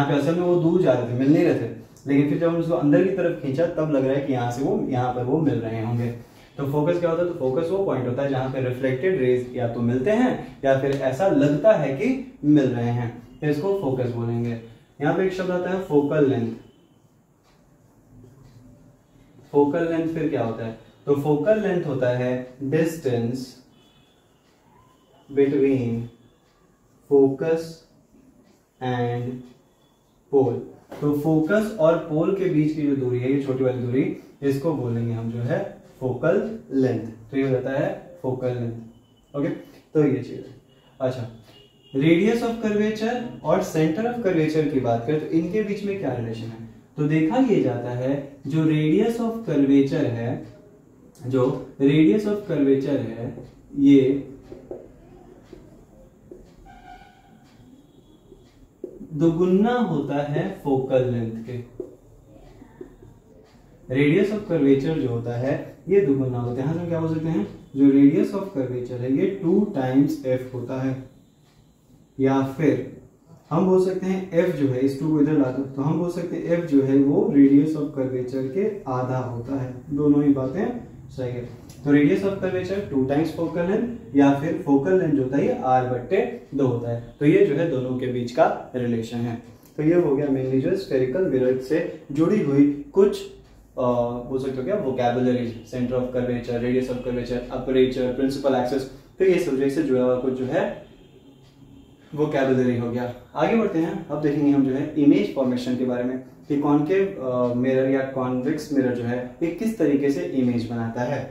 पे असल में वो दूर जा रहे थे, मिल नहीं रहे थे, लेकिन फिर जब हम उसको अंदर की तरफ खींचा तब लग रहा है कि यहाँ से वो यहाँ पर वो मिल रहे होंगे। तो फोकस क्या होता है, तो फोकस वो पॉइंट होता है जहां पे रिफ्लेक्टेड रेज या तो मिलते हैं या फिर ऐसा लगता है कि मिल रहे हैं, तो इसको फोकस बोलेंगे। यहाँ पे एक शब्द आता है फोकल लेंथ। फोकल लेंथ फिर क्या होता है, तो फोकल लेंथ होता है distance between focus and pole. तो फोकस और पोल के बीच की जो दूरी है, ये छोटी वाली दूरी, इसको बोलेंगे हम जो है फोकल लेंथ। तो ये हो जाता है फोकल लेंथ। ओके, तो ये चीज है। अच्छा, रेडियस ऑफ कर्वेचर और सेंटर ऑफ कर्वेचर की बात करें तो इनके बीच में क्या रिलेशन है, तो देखा ये जाता है जो रेडियस ऑफ कर्वेचर है, जो रेडियस ऑफ कर्वेचर है, ये दुगुना होता है फोकल लेंथ के। रेडियस ऑफ कर्वेचर जो होता है ये दुगुना होता है। यहां से हम क्या बोल सकते हैं, जो रेडियस ऑफ कर्वेचर है ये 2 टाइम्स एफ होता है, या फिर हम बोल सकते हैं एफ जो है, इस 2 को इधर ला दो तो हम बोल सकते हैं एफ जो है वो रेडियस ऑफ कर्वेचर के आधा होता है। दोनों ही बातें सही है। तो radius of curvature 2 times focal length, या फिर फोकल लेंथ जो होता है ये r/2 होता है। तो ये जो है दोनों के बीच का रिलेशन है। तो ये हो गया मेनली जो स्फेरिकल मिरर से जुड़ी हुई कुछ बोल सकते हो क्या vocabularies, centre of curvature, radius of curvature, aperture, principal axis. तो ये सब्जेक्ट से जुड़ा हुआ कुछ जो है वोकैबुलरी हो गया। आगे बढ़ते हैं, अब देखेंगे हम जो है इमेज फॉर्मेशन के बारे में कि कॉन्केव मिरर या कॉन्वेक्स मिरर जो है ये किस तरीके से इमेज बनाता है।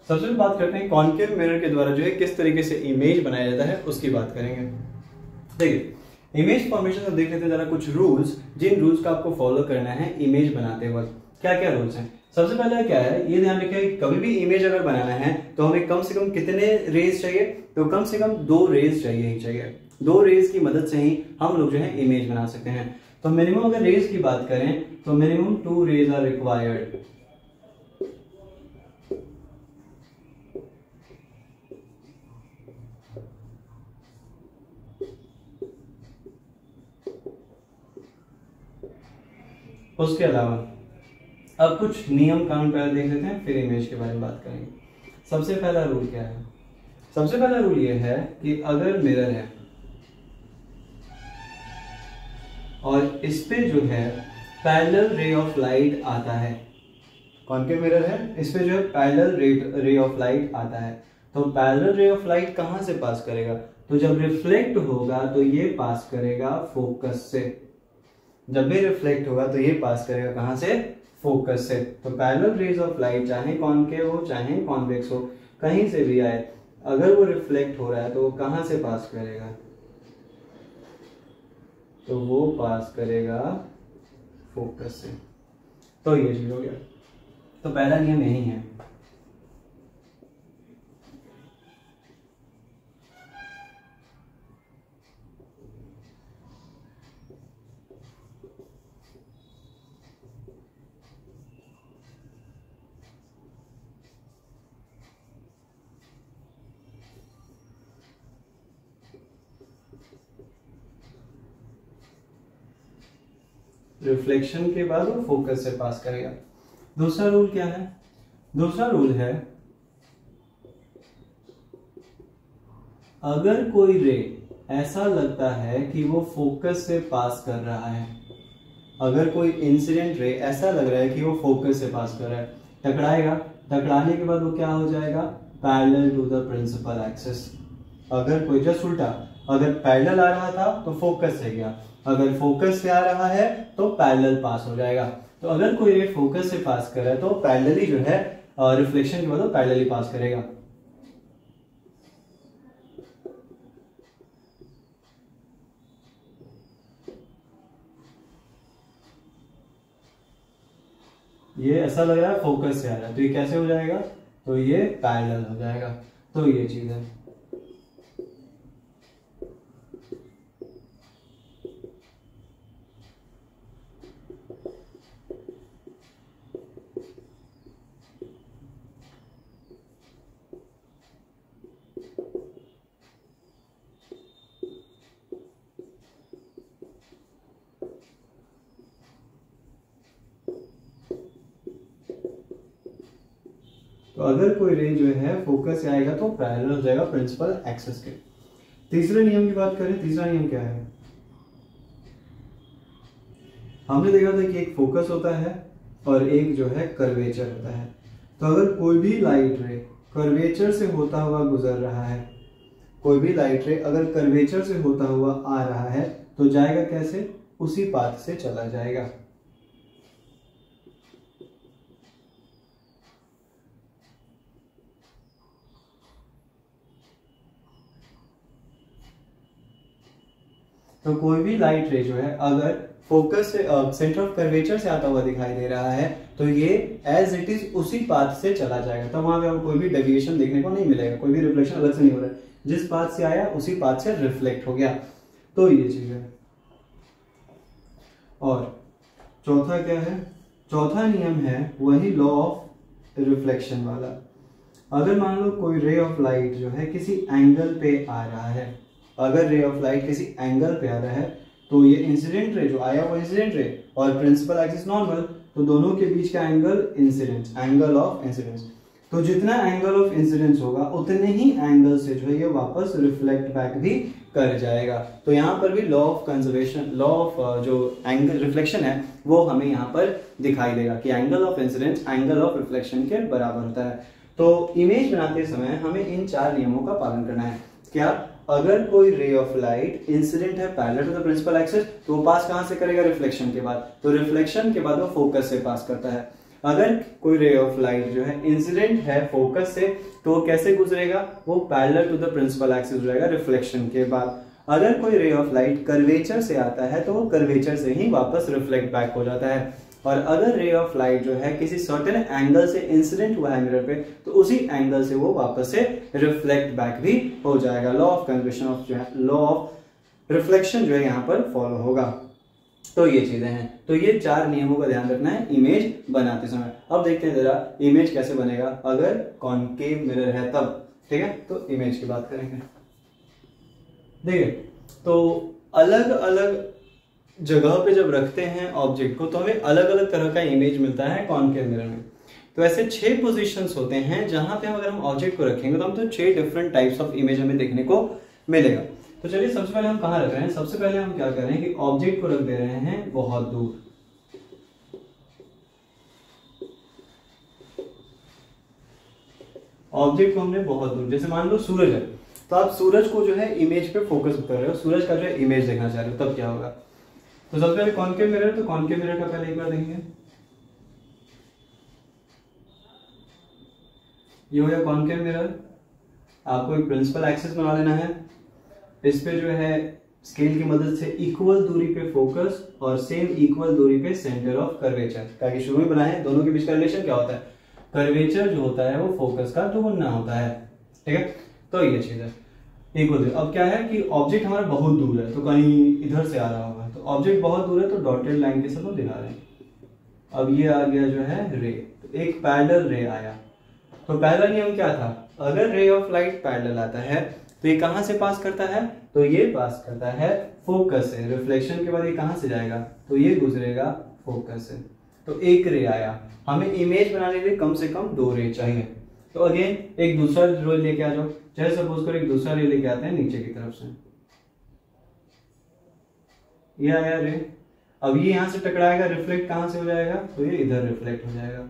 सबसे पहले बात करते हैं कॉन्केव मिरर के द्वारा जो है किस तरीके से इमेज बनाया जाता है, उसकी बात करेंगे। देखिए, इमेज फॉर्मेशन में देख लेते हैं जरा कुछ रूल्स, जिन रूल्स का आपको फॉलो करना है इमेज बनाते वक्त। क्या क्या रूल्स हैं? सबसे पहले क्या है, ये ध्यान रखिए कि कभी भी इमेज अगर बनाना है तो हमें कम से कम कितने रेज चाहिए, तो कम से कम 2 रेज चाहिए ही चाहिए। 2 रेज की मदद से ही हम लोग जो है इमेज बना सकते हैं। तो मिनिमम अगर रेज की बात करें तो मिनिमम 2 रेज आर रिक्वायर्ड। उसके अलावा अब कुछ नियम कानून पहले देख लेते हैं, फिर इमेज के बारे में बात करेंगे। सबसे पहला रूल क्या है? सबसे पहला रूल ये है कि अगर मिरर है और इस पे जो है पैरेलल रे ऑफ लाइट आता है, कॉन्केव मिरर है, इस पे जो है पैरेलल रे ऑफ लाइट आता है, तो पैरेलल रे ऑफ लाइट कहां से पास करेगा, तो जब रिफ्लेक्ट होगा तो ये पास करेगा फोकस से। जब भी रिफ्लेक्ट होगा तो ये पास करेगा कहां से, फोकस से। तो पैरेलल रेज ऑफ लाइट चाहे कॉन्केव हो चाहे कॉन्वेक्स हो, कहीं से भी आए, अगर वो रिफ्लेक्ट हो रहा है तो वो कहां से पास करेगा, तो वो पास करेगा फोकस से। तो ये चीज हो गया। तो पहला नियम यही है। रिफ्लेक्शन के बाद वो फोकस से पास करेगा। दूसरा रूल क्या है? दूसरा रूल है अगर कोई रे ऐसा लगता है कि वो फोकस से पास कर रहा है, अगर कोई इंसिडेंट रे ऐसा लग रहा है कि वो फोकस से पास कर रहा है, टकराएगा, टकराने के बाद वो क्या हो जाएगा? Parallel to the principal axis. अगर कोई जस्ट उल्टा, अगर पैरेलल आ रहा था तो फोकस से गया, अगर फोकस से आ रहा है तो पैरेलल पास हो जाएगा। तो अगर कोई रे फोकस से पास कर रहा है तो पैरेलली जो है रिफ्लेक्शन के बाद वो पैरेलली पास करेगा। ये ऐसा लग रहा है फोकस से आ रहा है तो ये कैसे हो जाएगा? तो ये पैरेलल हो जाएगा। तो ये चीज है। तो अगर कोई रे जो है फोकस से आएगा तो पैरेलल हो जाएगा प्रिंसिपल एक्सिस के। तीसरे नियम की बात करें, तीसरा नियम क्या है? हमने देखा था कि एक फोकस होता है और एक जो है कर्वेचर होता है। तो अगर कोई भी लाइट रे कर्वेचर से होता हुआ गुजर रहा है, कोई भी लाइट रे अगर कर्वेचर से होता हुआ आ रहा है तो जाएगा कैसे? उसी पाथ से चला जाएगा। तो कोई भी लाइट रे जो है अगर फोकस से सेंटर ऑफ कर्वेचर से आता हुआ दिखाई दे रहा है तो ये एज इट इज उसी पाथ से चला जाएगा। तो वहां पे कोई भी डेविएशन देखने को नहीं मिलेगा, कोई भी रिफ्लेक्शन अलग से नहीं हो रहा है, जिस पाथ से आया उसी पाथ से रिफ्लेक्ट हो गया। तो ये चीज है। और चौथा क्या है? चौथा नियम है वही लॉ ऑफ रिफ्लेक्शन वाला। अगर मान लो कोई रे ऑफ लाइट जो है किसी एंगल पे आ रहा है, अगर रे ऑफ लाइट किसी एंगल पे आ रहा है तो ये इंसिडेंट रे जो आया वो इंसिडेंट रे और प्रिंसिपल एक्सिस नॉर्मल, तो दोनों के बीच का angle incidence, angle of incidence. तो जितना एंगल ऑफ इंसिडेंस होगा उतने ही एंगल से जो है ये वापस रिफ्लेक्ट बैक भी कर जाएगा। तो यहाँ पर भी law of conservation, law of जो एंगल रिफ्लेक्शन है वो हमें यहाँ पर दिखाई देगा कि angle of incidence angle of reflection के बराबर होता है। तो इमेज बनाते समय हमें इन 4 नियमों का पालन करना है। क्या? अगर कोई रे ऑफ लाइट इंसिडेंट है parallel to the principal axis तो वो पास कहां से करेगा? रिफ्लेक्शन के बाद। तो रिफ्लेक्शन के बाद वो फोकस से पास करता है। अगर कोई रे ऑफ लाइट जो है इंसिडेंट है फोकस से तो वो कैसे गुजरेगा? वो parallel to the principal axis हो जाएगा रिफ्लेक्शन के बाद। अगर कोई रे ऑफ लाइट कर्वेचर से आता है तो वो कर्वेचर से ही वापस रिफ्लेक्ट बैक हो जाता है। और अगर रे ऑफ लाइट जो है किसी सर्टेन एंगल से इंसिडेंट हुआ है मिरर पे तो उसी एंगल से वो वापस से रिफ्लेक्ट बैक भी हो जाएगा। लॉ ऑफ कंजर्वेशन ऑफ जो है लॉ ऑफ रिफ्लेक्शन जो है यहाँ पर फॉलो होगा। तो ये चीजें हैं। तो ये 4 नियमों का ध्यान रखना है इमेज बनाते समय। अब देखते हैं जरा इमेज कैसे बनेगा अगर कॉनकेव मिरर है तब। ठीक है, तो इमेज की बात करेंगे। देखिए, तो अलग अलग जगह पे जब रखते हैं ऑब्जेक्ट को तो हमें अलग अलग तरह का इमेज मिलता है कॉनकेव मिरर में। तो ऐसे 6 पोजीशंस होते हैं जहां पे हम अगर हम ऑब्जेक्ट को रखेंगे तो हम तो 6 डिफरेंट टाइप्स ऑफ इमेज हमें देखने को मिलेगा। तो चलिए सबसे पहले हम कहाँ रख रहे हैं? सबसे पहले हम क्या कर रहे हैं कि ऑब्जेक्ट को रख दे रहे हैं बहुत दूर। ऑब्जेक्ट को हमने बहुत दूर, जैसे मान लो सूरज है तो आप सूरज को जो है इमेज पे फोकस कर रहे हो, सूरज का जो है इमेज देखना चाह रहे हो, तब क्या होगा? तो सबसे पहले कॉनकेव मिरर, तो कॉनकेव मिरर का पहले एक बार देखेंगे। ये हो गया कॉनकेव मिरर। आपको एक प्रिंसिपल एक्सिस बना लेना है। इस पे जो है स्केल की मदद से इक्वल दूरी पे फोकस और सेम इक्वल दूरी पे सेंटर ऑफ कर्वेचर, ताकि शुरू में बनाए दोनों के बीच का रिलेशन क्या होता है? कर्वेचर जो होता है वो फोकस का दोगुना होता है। ठीक है, तो ये चीज है इक्वल दूरी। अब क्या है कि ऑब्जेक्ट हमारा बहुत दूर है तो कहीं इधर से आ रहा होगा, तो ऑब्जेक्ट बहुत दूर है तो डॉटेड लाइन के साथ दिखा रहे हैं। अब ये आ गया जो है रे, तो एक पैरेलल रे आया। तो पहला नियम क्या था? अगर रे ऑफ लाइट पैरेलल आता है तो ये कहां से पास करता है, तो ये पास करता है फोकस से। रिफ्लेक्शन के बाद ये कहां से जाएगा, तो ये गुजरेगा फोकस से। तो एक रे आया, हमें इमेज बनाने के लिए कम से कम 2 रे चाहिए। तो अगेन एक दूसरा रे लेके आ जाओ, चाहे सपोज करो एक दूसरा रे लेके आते हैं नीचे की तरफ से, ये आया रे। अब ये यहां से टकराएगा, रिफ्लेक्ट कहां से हो जाएगा, तो ये इधर रिफ्लेक्ट हो जाएगा।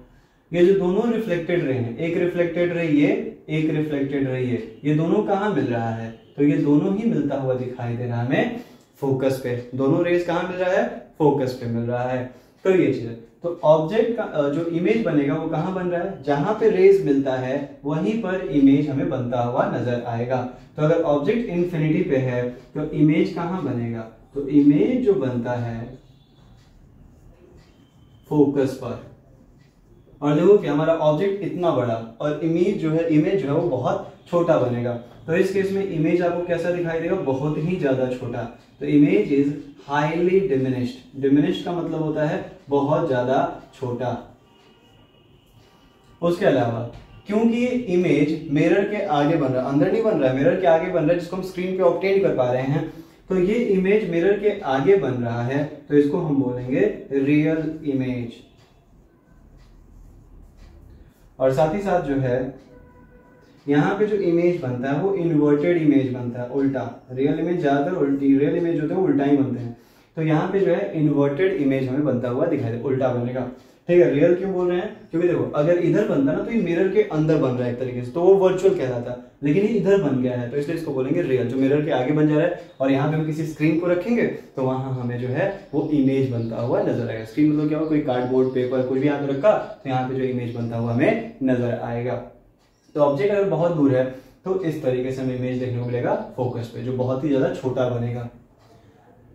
ये जो दोनों रिफ्लेक्टेड रे हैं, एक रिफ्लेक्टेड रे ये, एक रिफ्लेक्टेड रे ये दोनों कहां मिल रहा है, तो ये दोनों ही मिलता हुआ दिखाई दे रहा है हमें फोकस पे। दोनों रेज कहां मिल रहा है, फोकस पे मिल रहा है। तो ये चीज है। तो ऑब्जेक्ट का जो इमेज बनेगा वो कहां बन रहा है, जहां पे रेज मिलता है वहीं पर इमेज हमें बनता हुआ नजर आएगा। तो अगर ऑब्जेक्ट इंफिनिटी पे है तो इमेज कहां बनेगा, तो इमेज जो बनता है फोकस पर। और देखो कि हमारा ऑब्जेक्ट इतना बड़ा और इमेज जो है वो बहुत छोटा बनेगा। तो इस केस में इमेज आपको कैसा दिखाई देगा, बहुत ही ज्यादा छोटा। तो image is highly diminished. Diminished का मतलब होता है बहुत ज्यादा छोटा। उसके अलावा क्योंकि ये इमेज मिरर के आगे बन रहा है, अंदर नहीं बन रहा है, मिरर के आगे बन रहा है, जिसको हम स्क्रीन पे ऑब्टेन कर पा रहे हैं, तो ये इमेज मिरर के आगे बन रहा है, तो इसको हम बोलेंगे रियल इमेज। और साथ ही साथ जो है यहाँ पे जो इमेज बनता है वो इन्वर्टेड इमेज बनता है, उल्टा। रियल इमेज ज्यादातर उल्टी, रियल इमेज होते हैं उल्टा ही बनते हैं। तो यहाँ पे जो है इन्वर्टेड इमेज हमें बनता हुआ दिखाई दे, उल्टा बनेगा। ठीक है, रियल क्यों बोल रहे हैं, क्योंकि देखो अगर इधर बनता ना तो ये मिरर के अंदर बन रहा है एक तरीके से, तो वो वर्चुअल कहलाता, लेकिन ये इधर बन गया है तो इसलिए इसको बोलेंगे रियल। जो मिरर के आगे बन जा रहा है और यहाँ पे हम किसी स्क्रीन को रखेंगे तो वहां हमें जो है वो इमेज बनता हुआ नजर आएगा। स्क्रीन मतलब क्या हो, कोई कार्डबोर्ड पेपर कुछ भी यहाँ पे रखा तो यहाँ पे जो इमेज बनता हुआ हमें नजर आएगा। तो ऑब्जेक्ट अगर बहुत दूर है तो इस तरीके से हमें इमेज देखने को मिलेगा फोकस पे, जो बहुत ही ज्यादा छोटा बनेगा।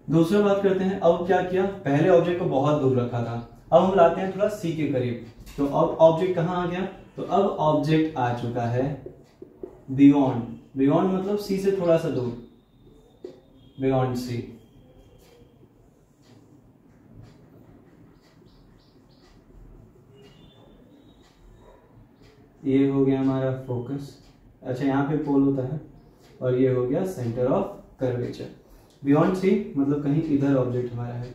दूसरा बात करते हैं, अब क्या किया, पहले ऑब्जेक्ट को बहुत दूर रखा था, अब हम लाते हैं थोड़ा सी के करीब। तो अब ऑब्जेक्ट कहां आ गया, तो अब ऑब्जेक्ट आ चुका है बियॉन्ड। बियॉन्ड मतलब सी से थोड़ा सा दूर, बियॉन्ड सी। ये हो गया हमारा फोकस। अच्छा, यहाँ पे पोल होता है, और ये हो गया centre of curvature. Beyond C मतलब कहीं इधर ऑब्जेक्ट हमारा है,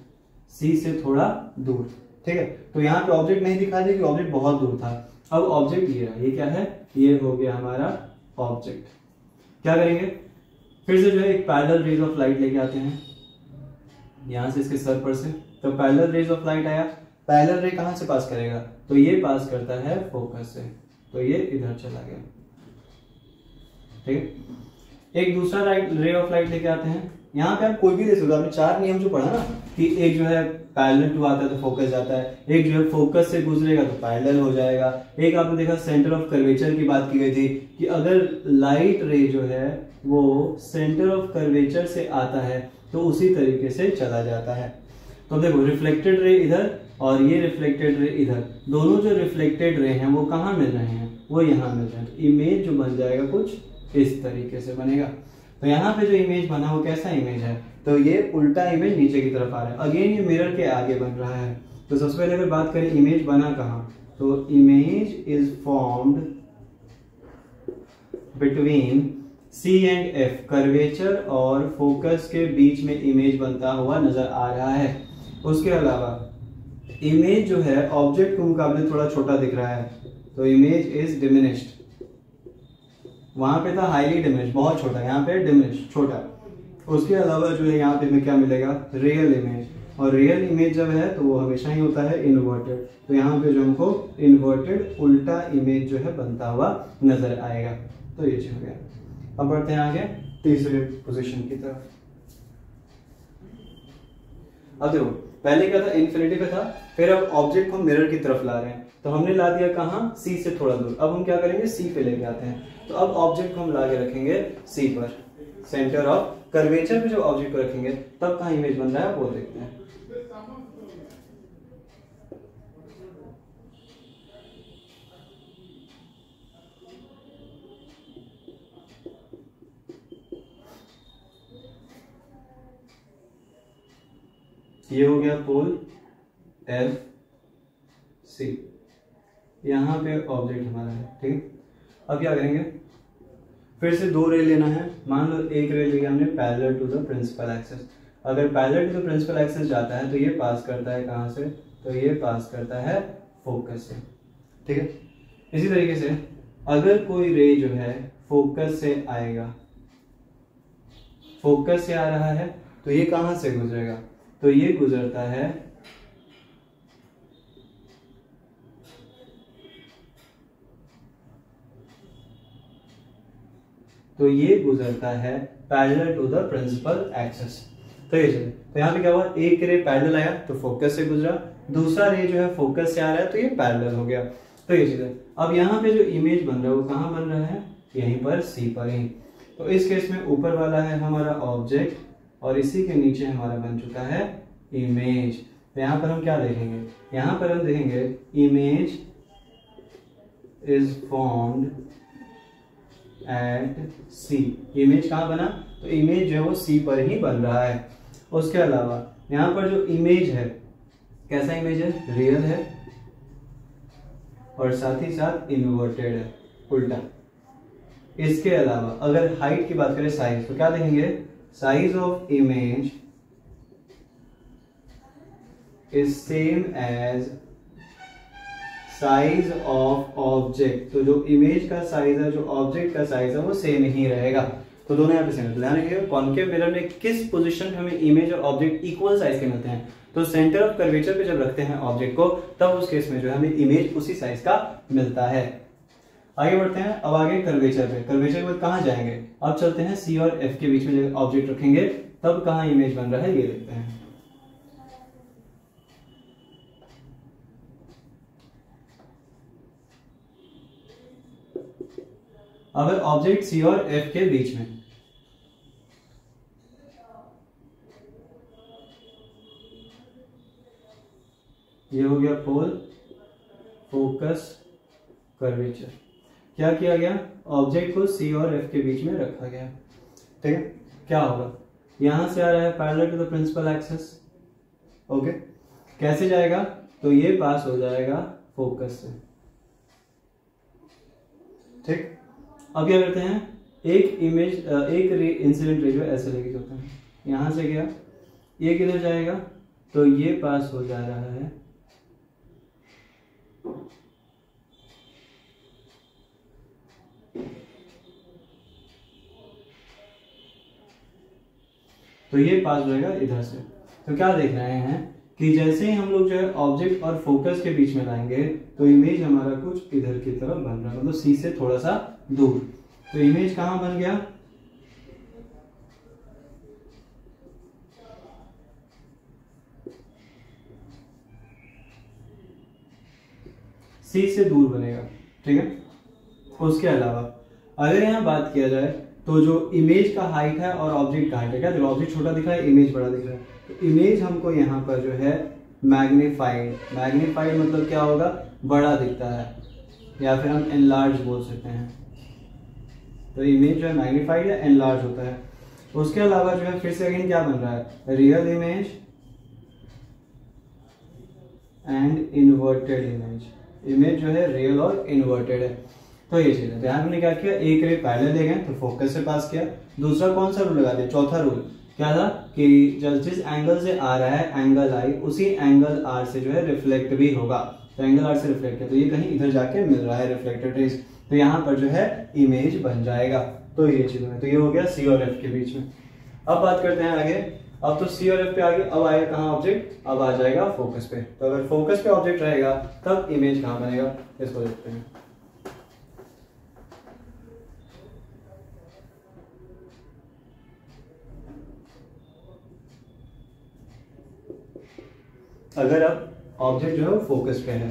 सी से थोड़ा दूर। ठीक है, तो यहाँ पे ऑब्जेक्ट नहीं दिखा दिया कि ऑब्जेक्ट बहुत दूर था। अब ऑब्जेक्ट ये रहा, ये क्या है, ये हो गया हमारा ऑब्जेक्ट। क्या करेंगे, फिर से जो है एक पैरेलल रेज ऑफ लाइट लेके आते हैं यहां से इसके सर पर से। तो पैरेलल रेज ऑफ लाइट आया, पैरेलल रे कहां से पास करेगा, तो ये पास करता है फोकस से, तो ये इधर चला गया। ठीक है, एक दूसरा रे ऑफ लाइट लेके आते हैं। यहाँ पे आप कोई भी दे सकते हो, आपने 4 नियम जो पढ़ा ना, कि एक जो है पैरेलल टू आता है तो फोकस जाता है, एक जो है फोकस से गुजरेगा तो पैरेलल हो जाएगा, एक आपने देखा सेंटर ऑफ कर्वेचर की बात की गई थी कि अगर लाइट रे जो है वो सेंटर ऑफ कर्वेचर से आता है तो उसी तरीके से चला जाता है। तो देखो रिफ्लेक्टेड रे इधर और ये रिफ्लेक्टेड रे इधर, दोनों जो रिफ्लेक्टेड रे हैं वो कहाँ मिल रहे हैं, वो यहाँ मिल रहे हैं। तो इमेज जो बन जाएगा कुछ इस तरीके से बनेगा। तो यहाँ पे जो इमेज बना वो कैसा इमेज है, तो ये उल्टा इमेज नीचे की तरफ आ रहा है। अगेन ये मिरर के आगे बन रहा है। तो सबसे पहले अगर बात करें इमेज बना कहाँ, तो image is formed between C and F, curvature और फोकस के बीच में इमेज बनता हुआ नजर आ रहा है। उसके अलावा इमेज जो है ऑब्जेक्ट के मुकाबले थोड़ा छोटा दिख रहा है, तो इमेज इज डिमिनिश्ड। वहां पे था हाईली डिमिनिश्ड, बहुत छोटा, यहाँ पे डिमिनिश्ड, छोटा। उसके अलावा जो है यहाँ पे हमें क्या मिलेगा, रियल इमेज। और रियल इमेज जब है तो वो हमेशा ही होता है इन्वर्टेड। तो यहाँ पे जो हमको इन्वर्टेड उल्टा इमेज जो है बनता हुआ नजर आएगा। तो ये चीज हो गया। अब बढ़ते हैं आगे तीसरे पोजीशन की तरफ। अब देखो पहले क्या था, इन्फिनिटी पे था, फिर अब ऑब्जेक्ट को हम मिरर की तरफ ला रहे हैं, तो हमने ला दिया कहाँ, सी से थोड़ा दूर। अब हम क्या करेंगे, सी पे लेके आते हैं। तो अब ऑब्जेक्ट को हम ला के रखेंगे सी पर, सेंटर ऑफ कर्वेचर पे जो ऑब्जेक्ट को रखेंगे तब कहाँ इमेज बन रहा है वो देखते हैं। ये हो गया पोल एफ सी, यहां पे ऑब्जेक्ट हमारा है। ठीक, अब क्या करेंगे, फिर से 2 रे लेना है। मान लो एक रे लिया हमने parallel to the principal axis. अगर parallel to the principal axis जाता है तो ये पास करता है कहाँ से, तो ये पास करता है फोकस से, ठीक है। इसी तरीके से अगर कोई रे जो है फोकस से आएगा, फोकस से आ रहा है तो ये कहां से गुजरेगा, तो ये गुजरता है parallel to the principal axis. तो ये चलिए, तो यहाँ पे क्या हुआ, एक रे पैरेलल आया तो फोकस से गुजरा, दूसरा रे जो है फोकस से आ रहा है तो ये पैरेलल हो गया। तो ये चीज है। अब यहाँ पे जो इमेज बन रहा है वो कहाँ बन रहा है, यहीं पर सी पर ही। तो इस केस में ऊपर वाला है हमारा ऑब्जेक्ट और इसी के नीचे हमारा बन चुका है इमेज। तो यहाँ पर हम क्या देखेंगे, यहाँ पर हम देखेंगे image is formed at C. Image कहाँ बना, तो इमेज जो है वो सी पर ही बन रहा है। उसके अलावा यहाँ पर जो इमेज है कैसा इमेज है, रियल है और साथ ही साथ इन्वर्टेड है, उल्टा। इसके अलावा अगर हाइट की बात करें, साइज, तो क्या देखेंगे, size of image is same as size of object. तो जो इमेज का साइज है, जो ऑब्जेक्ट का साइज है वो सेम ही रहेगा। तो दोनों यहाँ पे सेम। ध्यान रखिएगा कॉन्केव मिरर में किस पोजीशन पे हमें इमेज और ऑब्जेक्ट इक्वल साइज के मिलते हैं, तो सेंटर ऑफ कर्वेचर पे जब रखते हैं ऑब्जेक्ट को तब उस केस में जो है हमें इमेज उसी साइज का मिलता है। आगे बढ़ते हैं। अब आगे कर्वेचर पे, कर्वेचर के बाद कहाँ जाएंगे, अब चलते हैं सी और एफ के बीच में जब ऑब्जेक्ट रखेंगे तब कहाँ इमेज बन रहा है ये देखते हैं। अगर ऑब्जेक्ट सी और एफ के बीच में, ये हो गया पोल, फोकस, कर्वेचर। क्या किया गया, ऑब्जेक्ट को सी और एफ के बीच में रखा गया, ठीक है। क्या होगा, यहां से आ रहा है parallel to the principal axis, okay. कैसे जाएगा, तो ये पास हो जाएगा फोकस से, ठीक। अब क्या करते हैं, एक इमेज एक इंसिडेंट रे जो ऐसे लेके चलते हैं, यहां से गया, ये किधर जाएगा, तो ये पास हो जा रहा है तो ये पास हो जाएगा इधर से। तो क्या देख रहे हैं कि जैसे ही हम लोग जो है ऑब्जेक्ट और फोकस के बीच में लाएंगे तो इमेज हमारा कुछ इधर की तरफ बन रहा है, मतलब सी से थोड़ा सा दूर। तो इमेज कहां बन गया, सी से दूर बनेगा, ठीक है। उसके अलावा अगर यहां बात किया जाए तो जो इमेज का हाइट है और ऑब्जेक्ट का हाइट है, क्या देखो ऑब्जेक्ट छोटा दिख रहा है, इमेज बड़ा दिख रहा है, तो इमेज हमको यहाँ पर जो है मैग्नीफाइड, मैग्नीफाइड मतलब क्या होगा, बड़ा दिखता है, या फिर हम एनलार्ज बोल सकते हैं। तो इमेज जो है मैग्नीफाइड या एनलार्ज होता है। उसके अलावा जो है फिर से अगेन क्या बन रहा है, real image and inverted image. Image जो है रियल और इन्वर्टेड है। तो ये चीज है। ध्यान हमने क्या किया, एक रे पैरेलल ले गए तो फोकस से पास किया, दूसरा कौन सा रूल लगा दिया, चौथा रूल क्या था कि जिस एंगल से आ रहा है एंगल आई, उसी एंगल आर से जो है रिफ्लेक्ट भी होगा। तो एंगल आर से रिफ्लेक्ट है तो ये कहीं इधर जाके मिल रहा है रिफ्लेक्टेड रेज, तो यहाँ पर जो है इमेज बन जाएगा। तो ये चीज है। तो ये हो गया सी और एफ के बीच में। अब बात करते हैं आगे। अब तो सी और एफ पे आ गया, अब आएगा कहाँ ऑब्जेक्ट, अब आ जाएगा फोकस पे। तो अगर फोकस पे ऑब्जेक्ट रहेगा तब इमेज कहाँ बनेगा, इसको देखते हैं। अगर अब ऑब्जेक्ट जो है वो फोकस पे है,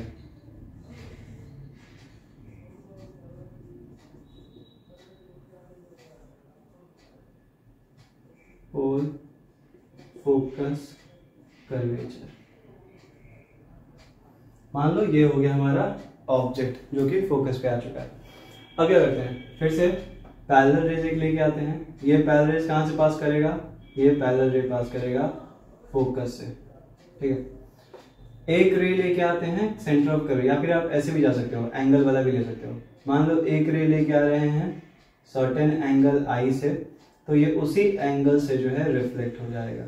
पोल, फोकस, कर्वेचर, मान लो ये हो गया हमारा ऑब्जेक्ट जो कि फोकस पे आ चुका है। अब क्या करते हैं, फिर से पैरेलल रेज एक लेके आते हैं। ये पैरेलल रेज कहां से पास करेगा, ये पैरेलल रे पास करेगा फोकस से, ठीक है। एक रे लेके आते हैं सेंटर ऑफ कर्व, या फिर आप ऐसे भी जा सकते हो, एंगल वाला भी ले सकते हो। मान लो एक रे लेके आ रहे हैं सर्टेन एंगल आई से, तो ये उसी एंगल से जो है रिफ्लेक्ट हो जाएगा,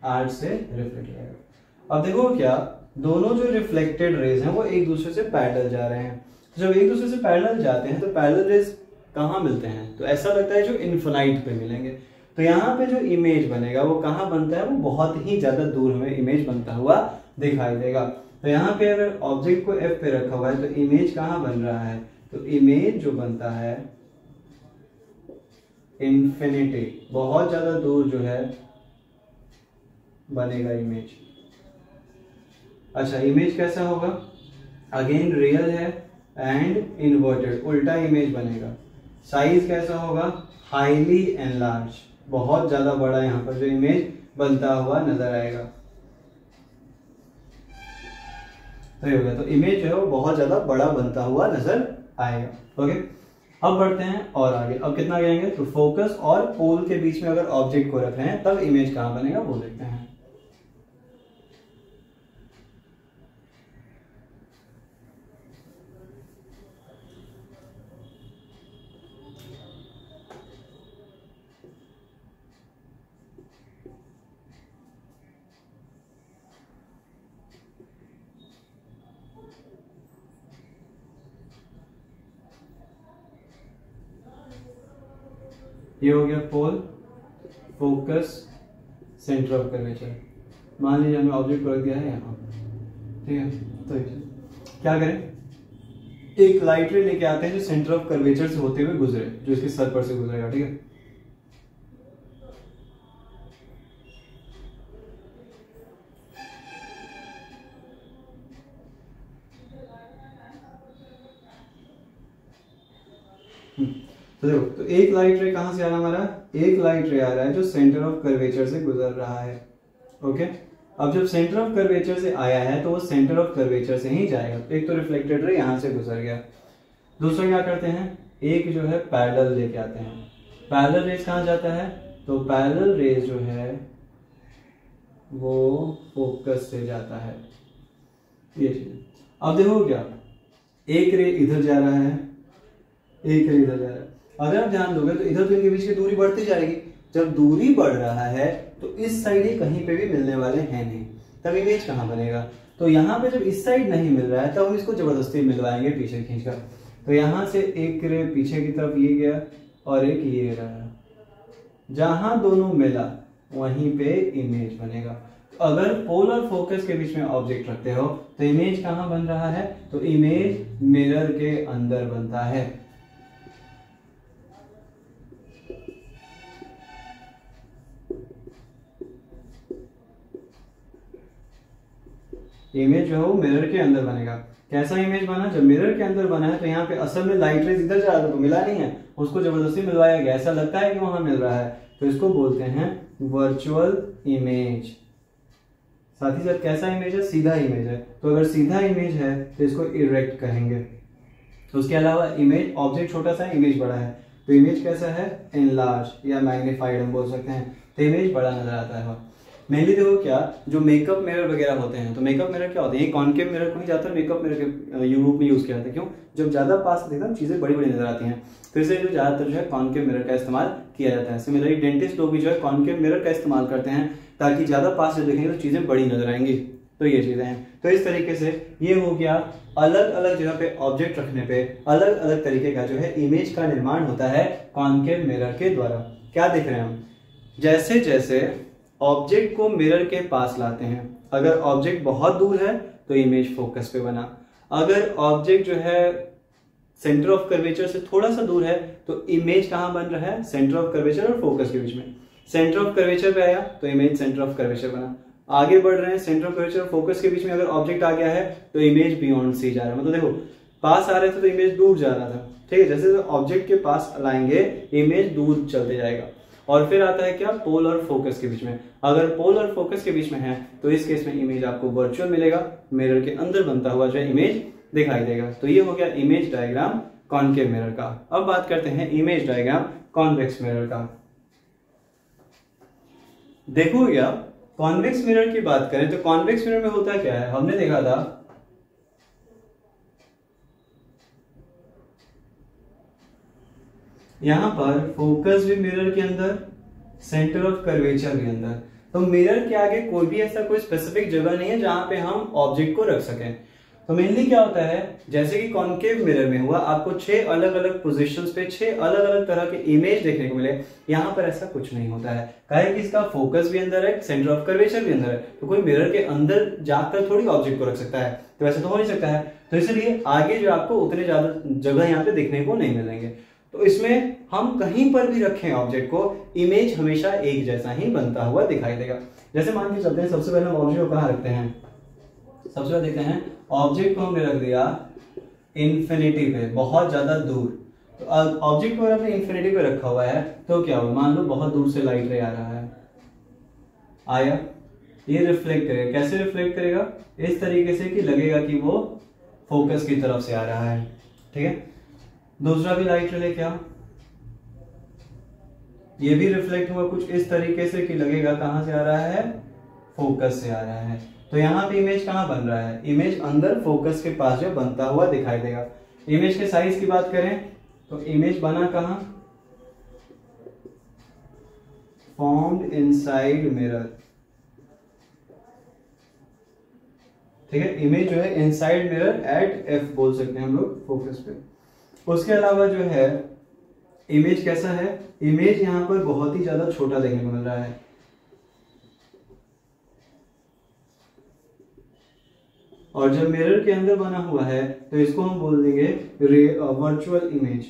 आर्ट से रिफ्लेक्ट हो जाएगा। अब देखो क्या, दोनों जो रिफ्लेक्टेड रेज हैं वो एक दूसरे से पैरेलल जा रहे हैं। तो जब एक दूसरे से पैरेलल जाते हैं तो पैरेलल रेज कहाँ मिलते हैं, तो ऐसा लगता है जो इन्फिनाइट पे मिलेंगे। तो यहाँ पे जो इमेज बनेगा वो कहाँ बनता है, वो बहुत ही ज्यादा दूर हमें इमेज बनता हुआ दिखाई देगा। तो यहाँ पे अगर ऑब्जेक्ट को F पे रखा हुआ है तो इमेज कहाँ बन रहा है, तो इमेज जो बनता है इन्फिनिटी, बहुत ज्यादा दूर जो है बनेगा इमेज। अच्छा, इमेज कैसा होगा, अगेन रियल है एंड इन्वर्टेड, उल्टा इमेज बनेगा। साइज कैसा होगा, हाईली एनलार्ज, बहुत ज्यादा बड़ा यहाँ पर जो इमेज बनता हुआ नजर आएगा। तो ये हो गया, तो इमेज जो है वो बहुत ज्यादा बड़ा बनता हुआ नजर आएगा। ओके, अब बढ़ते हैं और आगे। अब कितना करेंगे, तो फोकस और पोल के बीच में अगर ऑब्जेक्ट को रख रहे हैं तब इमेज कहां बनेगा वो देखते हैं। ये हो गया पोल, फोकस, सेंटर ऑफ कर्वेचर। मान लीजिए हमने ऑब्जेक्ट को रख दिया है यहाँ, ठीक है। तो क्या करें, एक लाइट रे लेके आते हैं जो सेंटर ऑफ कर्वेचर से होते हुए गुजरे, जो इसके सर पर से गुजरेगा, ठीक है। तो देखो, तो एक लाइट रे कहां से आ रहा है हमारा, एक लाइट रे आ रहा है जो सेंटर ऑफ कर्वेचर से गुजर रहा है। ओके, अब जब सेंटर ऑफ कर्वेचर से आया है तो वो सेंटर ऑफ कर्वेचर से ही जाएगा। एक तो रिफ्लेक्टेड रे यहां से गुजर गया। दूसरा क्या करते हैं, एक जो है पैरेलल लेके आते हैं। पैरेलल रेज कहां जाता है, तो पैरेलल रेज जो है वो फोकस से जाता है, ये चीज। अब देखो क्या, एक रे इधर जा रहा है, एक रे इधर जा रहा है। अगर आप ध्यान दोगे तो इधर तो इनके बीच की दूरी बढ़ती जाएगी। जब दूरी बढ़ रहा है तो इस साइड ही कहीं पे भी मिलने वाले हैं नहीं, तब इमेज कहां बनेगा। तो यहाँ पे जब इस साइड नहीं मिल रहा है तब हम इसको जबरदस्ती मिलवाएंगे पीछे खींचकर। तो यहां से एक रे पीछे की तरफ ये गया और एक ये रहा, जहां दोनों मिला वहीं पे इमेज बनेगा। तो अगर पोल और फोकस के बीच में ऑब्जेक्ट रखते हो तो इमेज कहां बन रहा है, तो इमेज मिरर के अंदर बनता है। इमेज जो है वो मिरर के अंदर बनेगा। कैसा इमेज बना, जब मिरर के अंदर बना है तो यहाँ पे असल में लाइट रेज इधर जा रहा था तो मिला नहीं है, उसको जबरदस्ती मिलवाया गया, ऐसा लगता है कि वहां मिल रहा है, तो इसको बोलते हैं वर्चुअल इमेज। साथ ही साथ कैसा इमेज है, सीधा इमेज है। तो अगर सीधा इमेज है तो इसको इरेक्ट कहेंगे। तो उसके अलावा इमेज, ऑब्जेक्ट छोटा सा है, इमेज बड़ा है, तो इमेज कैसा है, एनलार्ज या मैग्नीफाइड हम बोल सकते हैं। तो इमेज बड़ा नजर आता है। मेनली देखो क्या, जो मेकअप मिरर वगैरह होते हैं, तो मेकअप मिरर क्या होते हैं, कॉनकेव मिरर को ही ज्यादातर मेकअप मिरर के यूरोप में यूज किया जाता है। क्यों, जब ज्यादा पास देखते हैं चीजें बड़ी बड़ी नजर आती हैं, तो इसलिए जो ज्यादातर जो है कॉनकेव मिरर का इस्तेमाल किया जाता है। सिमिलरली डेंटिस्ट लोग भी जो है कॉनकेव मिरर का इस्तेमाल करते हैं ताकि ज्यादा पास से देखेंगे तो चीजें बड़ी नजर आएंगी। तो ये चीजें हैं। तो इस तरीके से ये हो गया, अलग अलग जगह पे ऑब्जेक्ट रखने पे अलग अलग तरीके का जो है इमेज का निर्माण होता है कॉनकेव मिरर के द्वारा। क्या देख रहे हैं हम, जैसे जैसे ऑब्जेक्ट को मिरर के पास लाते हैं, अगर ऑब्जेक्ट बहुत दूर है तो इमेज फोकस पे बना, अगर ऑब्जेक्ट जो है सेंटर ऑफ कर्वेचर से थोड़ा सा दूर है तो इमेज कहां बन रहा है, सेंटर ऑफ कर्वेचर और फोकस के बीच में। सेंटर ऑफ कर्वेचर पे आया तो इमेज सेंटर ऑफ कर्वेचर बना। आगे बढ़ रहे हैं, सेंटर ऑफ कर्वेचर और फोकस के बीच में अगर ऑब्जेक्ट आ गया है तो इमेज बियॉन्ड सी जा रहा है। मतलब देखो, पास आ रहे थे तो इमेज दूर जा रहा था, ठीक है। जैसे ऑब्जेक्ट के पास लाएंगे इमेज दूर चलते जाएगा। और फिर आता है क्या, पोल और फोकस के बीच में। अगर पोल और फोकस के बीच में है तो इस केस में इमेज आपको वर्चुअल मिलेगा, मिरर के अंदर बनता हुआ जो इमेज दिखाई देगा। तो ये हो गया इमेज डायग्राम कॉनकेव मिरर का। अब बात करते हैं इमेज डायग्राम कॉन्वेक्स मिरर का। देखो क्या, कॉन्वेक्स मिरर की बात करें तो कॉन्वेक्स मिरर में होता क्या है, हमने देखा था यहाँ पर फोकस भी मिरर के अंदर, सेंटर ऑफ कर्वेचर भी अंदर। तो मिरर के आगे कोई भी ऐसा कोई स्पेसिफिक जगह नहीं है जहां पे हम ऑब्जेक्ट को रख सकें। तो मेनली क्या होता है, जैसे कि कॉन्केव मिरर में हुआ, आपको 6 अलग अलग पोजीशंस पे 6 अलग अलग तरह के इमेज देखने को मिले। यहाँ पर ऐसा कुछ नहीं होता है, काहे कि इसका फोकस भी अंदर है, सेंटर ऑफ कर्वेचर भी अंदर है। तो कोई मिरर के अंदर जाकर थोड़ी ऑब्जेक्ट को रख सकता है, तो वैसे तो हो नहीं सकता है। तो इसलिए आगे जो आपको उतने ज्यादा जगह यहाँ पे देखने को नहीं मिलेंगे। तो इसमें हम कहीं पर भी रखें ऑब्जेक्ट को, इमेज हमेशा एक जैसा ही बनता हुआ दिखाई देगा। जैसे मान के चलते हैं, सबसे पहले हम ऑब्जेक्ट को कहाँ रखते हैं, सबसे पहले देखते हैं ऑब्जेक्ट को हमने रख दिया इंफिनिटी पे, बहुत ज्यादा दूर। तो ऑब्जेक्ट को अगर हमने इंफिनिटी पे रखा हुआ है तो क्या होगा, मान लो बहुत दूर से लाइट रे आ रहा है, आया, ये रिफ्लेक्ट करेगा। कैसे रिफ्लेक्ट करेगा, इस तरीके से कि लगेगा कि वो फोकस की तरफ से आ रहा है, ठीक है। दूसरा भी लाइट रे लेके आओ, ये भी रिफ्लेक्ट हुआ कुछ इस तरीके से कि लगेगा कहां से आ रहा है, फोकस से आ रहा है। तो यहाँ पे इमेज कहाँ बन रहा है, इमेज अंदर फोकस के पास जो बनता हुआ दिखाई देगा। इमेज के साइज की बात करें तो इमेज बना कहाँ, फॉर्म्ड इनसाइड मिरर, ठीक है। इमेज जो है इनसाइड मिरर एट एफ बोल सकते हैं हम लोग फोकस पे। उसके अलावा जो है इमेज कैसा है, इमेज यहाँ पर बहुत ही ज्यादा छोटा देखने को मिल रहा है। और जब मिरर के अंदर बना हुआ है तो इसको हम बोल देंगे वर्चुअल इमेज।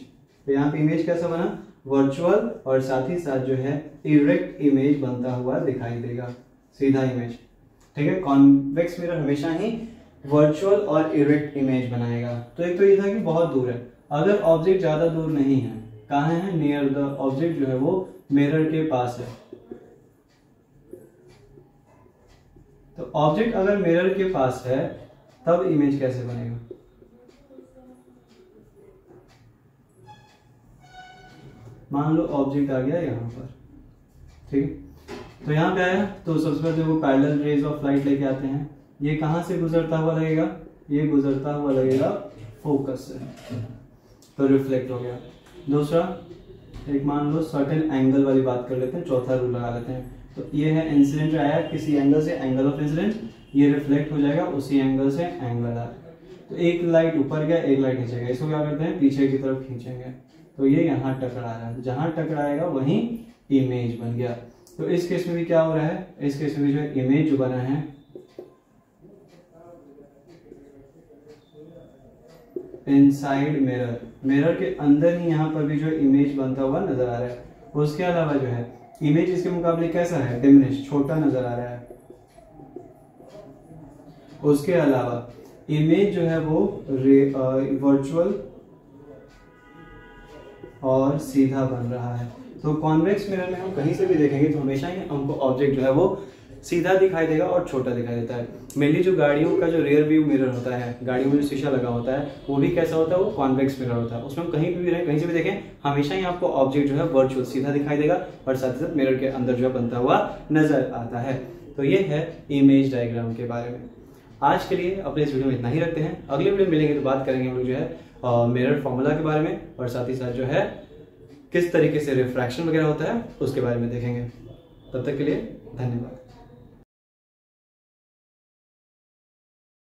तो यहाँ पे इमेज कैसा बना, वर्चुअल, और साथ ही साथ जो है इरेक्ट इमेज बनता हुआ दिखाई देगा, सीधा इमेज, ठीक है। कॉन्वेक्स मिरर हमेशा ही वर्चुअल और इरेक्ट इमेज बनाएगा। तो एक तो ये था कि बहुत दूर है, अगर ऑब्जेक्ट ज्यादा दूर नहीं है, कहाँ है, नियर द, ऑब्जेक्ट जो है वो मिरर के पास है। तो ऑब्जेक्ट अगर मिरर के पास है तब इमेज कैसे बनेगा, मान लो ऑब्जेक्ट आ गया यहाँ पर, ठीक है। तो यहाँ पे आया तो सबसे पहले वो पैरेलल रेज ऑफ लाइट लेके आते हैं। ये कहां से गुजरता हुआ लगेगा, ये गुजरता हुआ लगेगा फोकस से, तो रिफ्लेक्ट हो गया। दूसरा, एक मान लो सर्टेन एंगल वाली बात कर लेते हैं, चौथा रूल लगा लेते हैं। तो ये है इंसिडेंट आया किसी एंगल से, एंगल ऑफ इंसिडेंट, ये रिफ्लेक्ट हो जाएगा उसी एंगल से, एंगल आया। तो एक लाइट ऊपर गया, एक लाइट नीचे गया, इसको क्या करते हैं, पीछे की तरफ खींचेंगे, तो ये यहाँ टकरा रहा है, जहां टकराएगा वहीं इमेज बन गया। तो इस केस में भी क्या हो रहा है, इस केस में भी जो इमेज जो बना है इनसाइड मिरर, मिरर के अंदर ही यहाँ पर भी जो इमेज बनता हुआ नजर आ रहा है। उसके अलावा जो है इमेज इसके मुकाबले कैसा है, डिमिनिश, छोटा नजर आ रहा है। उसके अलावा इमेज जो है वो वर्चुअल और सीधा बन रहा है। तो कॉन्वेक्स मिरर में हम कहीं से भी देखेंगे तो हमेशा ही हमको ऑब्जेक्ट जो है वो सीधा दिखाई देगा और छोटा दिखाई देता है। मेनली जो गाड़ियों का जो रियर व्यू मिरर होता है, गाड़ियों में जो शीशा लगा होता है, वो भी कैसा होता है, वो कॉन्वेक्स मिरर होता है। उसमें हम कहीं भी रहें, कहीं से भी देखें, हमेशा ही आपको ऑब्जेक्ट जो है वर्चुअल सीधा दिखाई देगा और साथ ही साथ मिरर के अंदर जो है बनता हुआ नजर आता है। तो ये है इमेज डायग्राम के बारे में। आज के लिए अपने इस वीडियो में इतना ही रखते हैं। अगले वीडियो में मिलेंगे तो बात करेंगे हम लोग जो है मिरर फॉर्मूला के बारे में, और साथ ही साथ जो है किस तरीके से रिफ्रैक्शन वगैरह होता है उसके बारे में देखेंगे। तब तक के लिए धन्यवाद।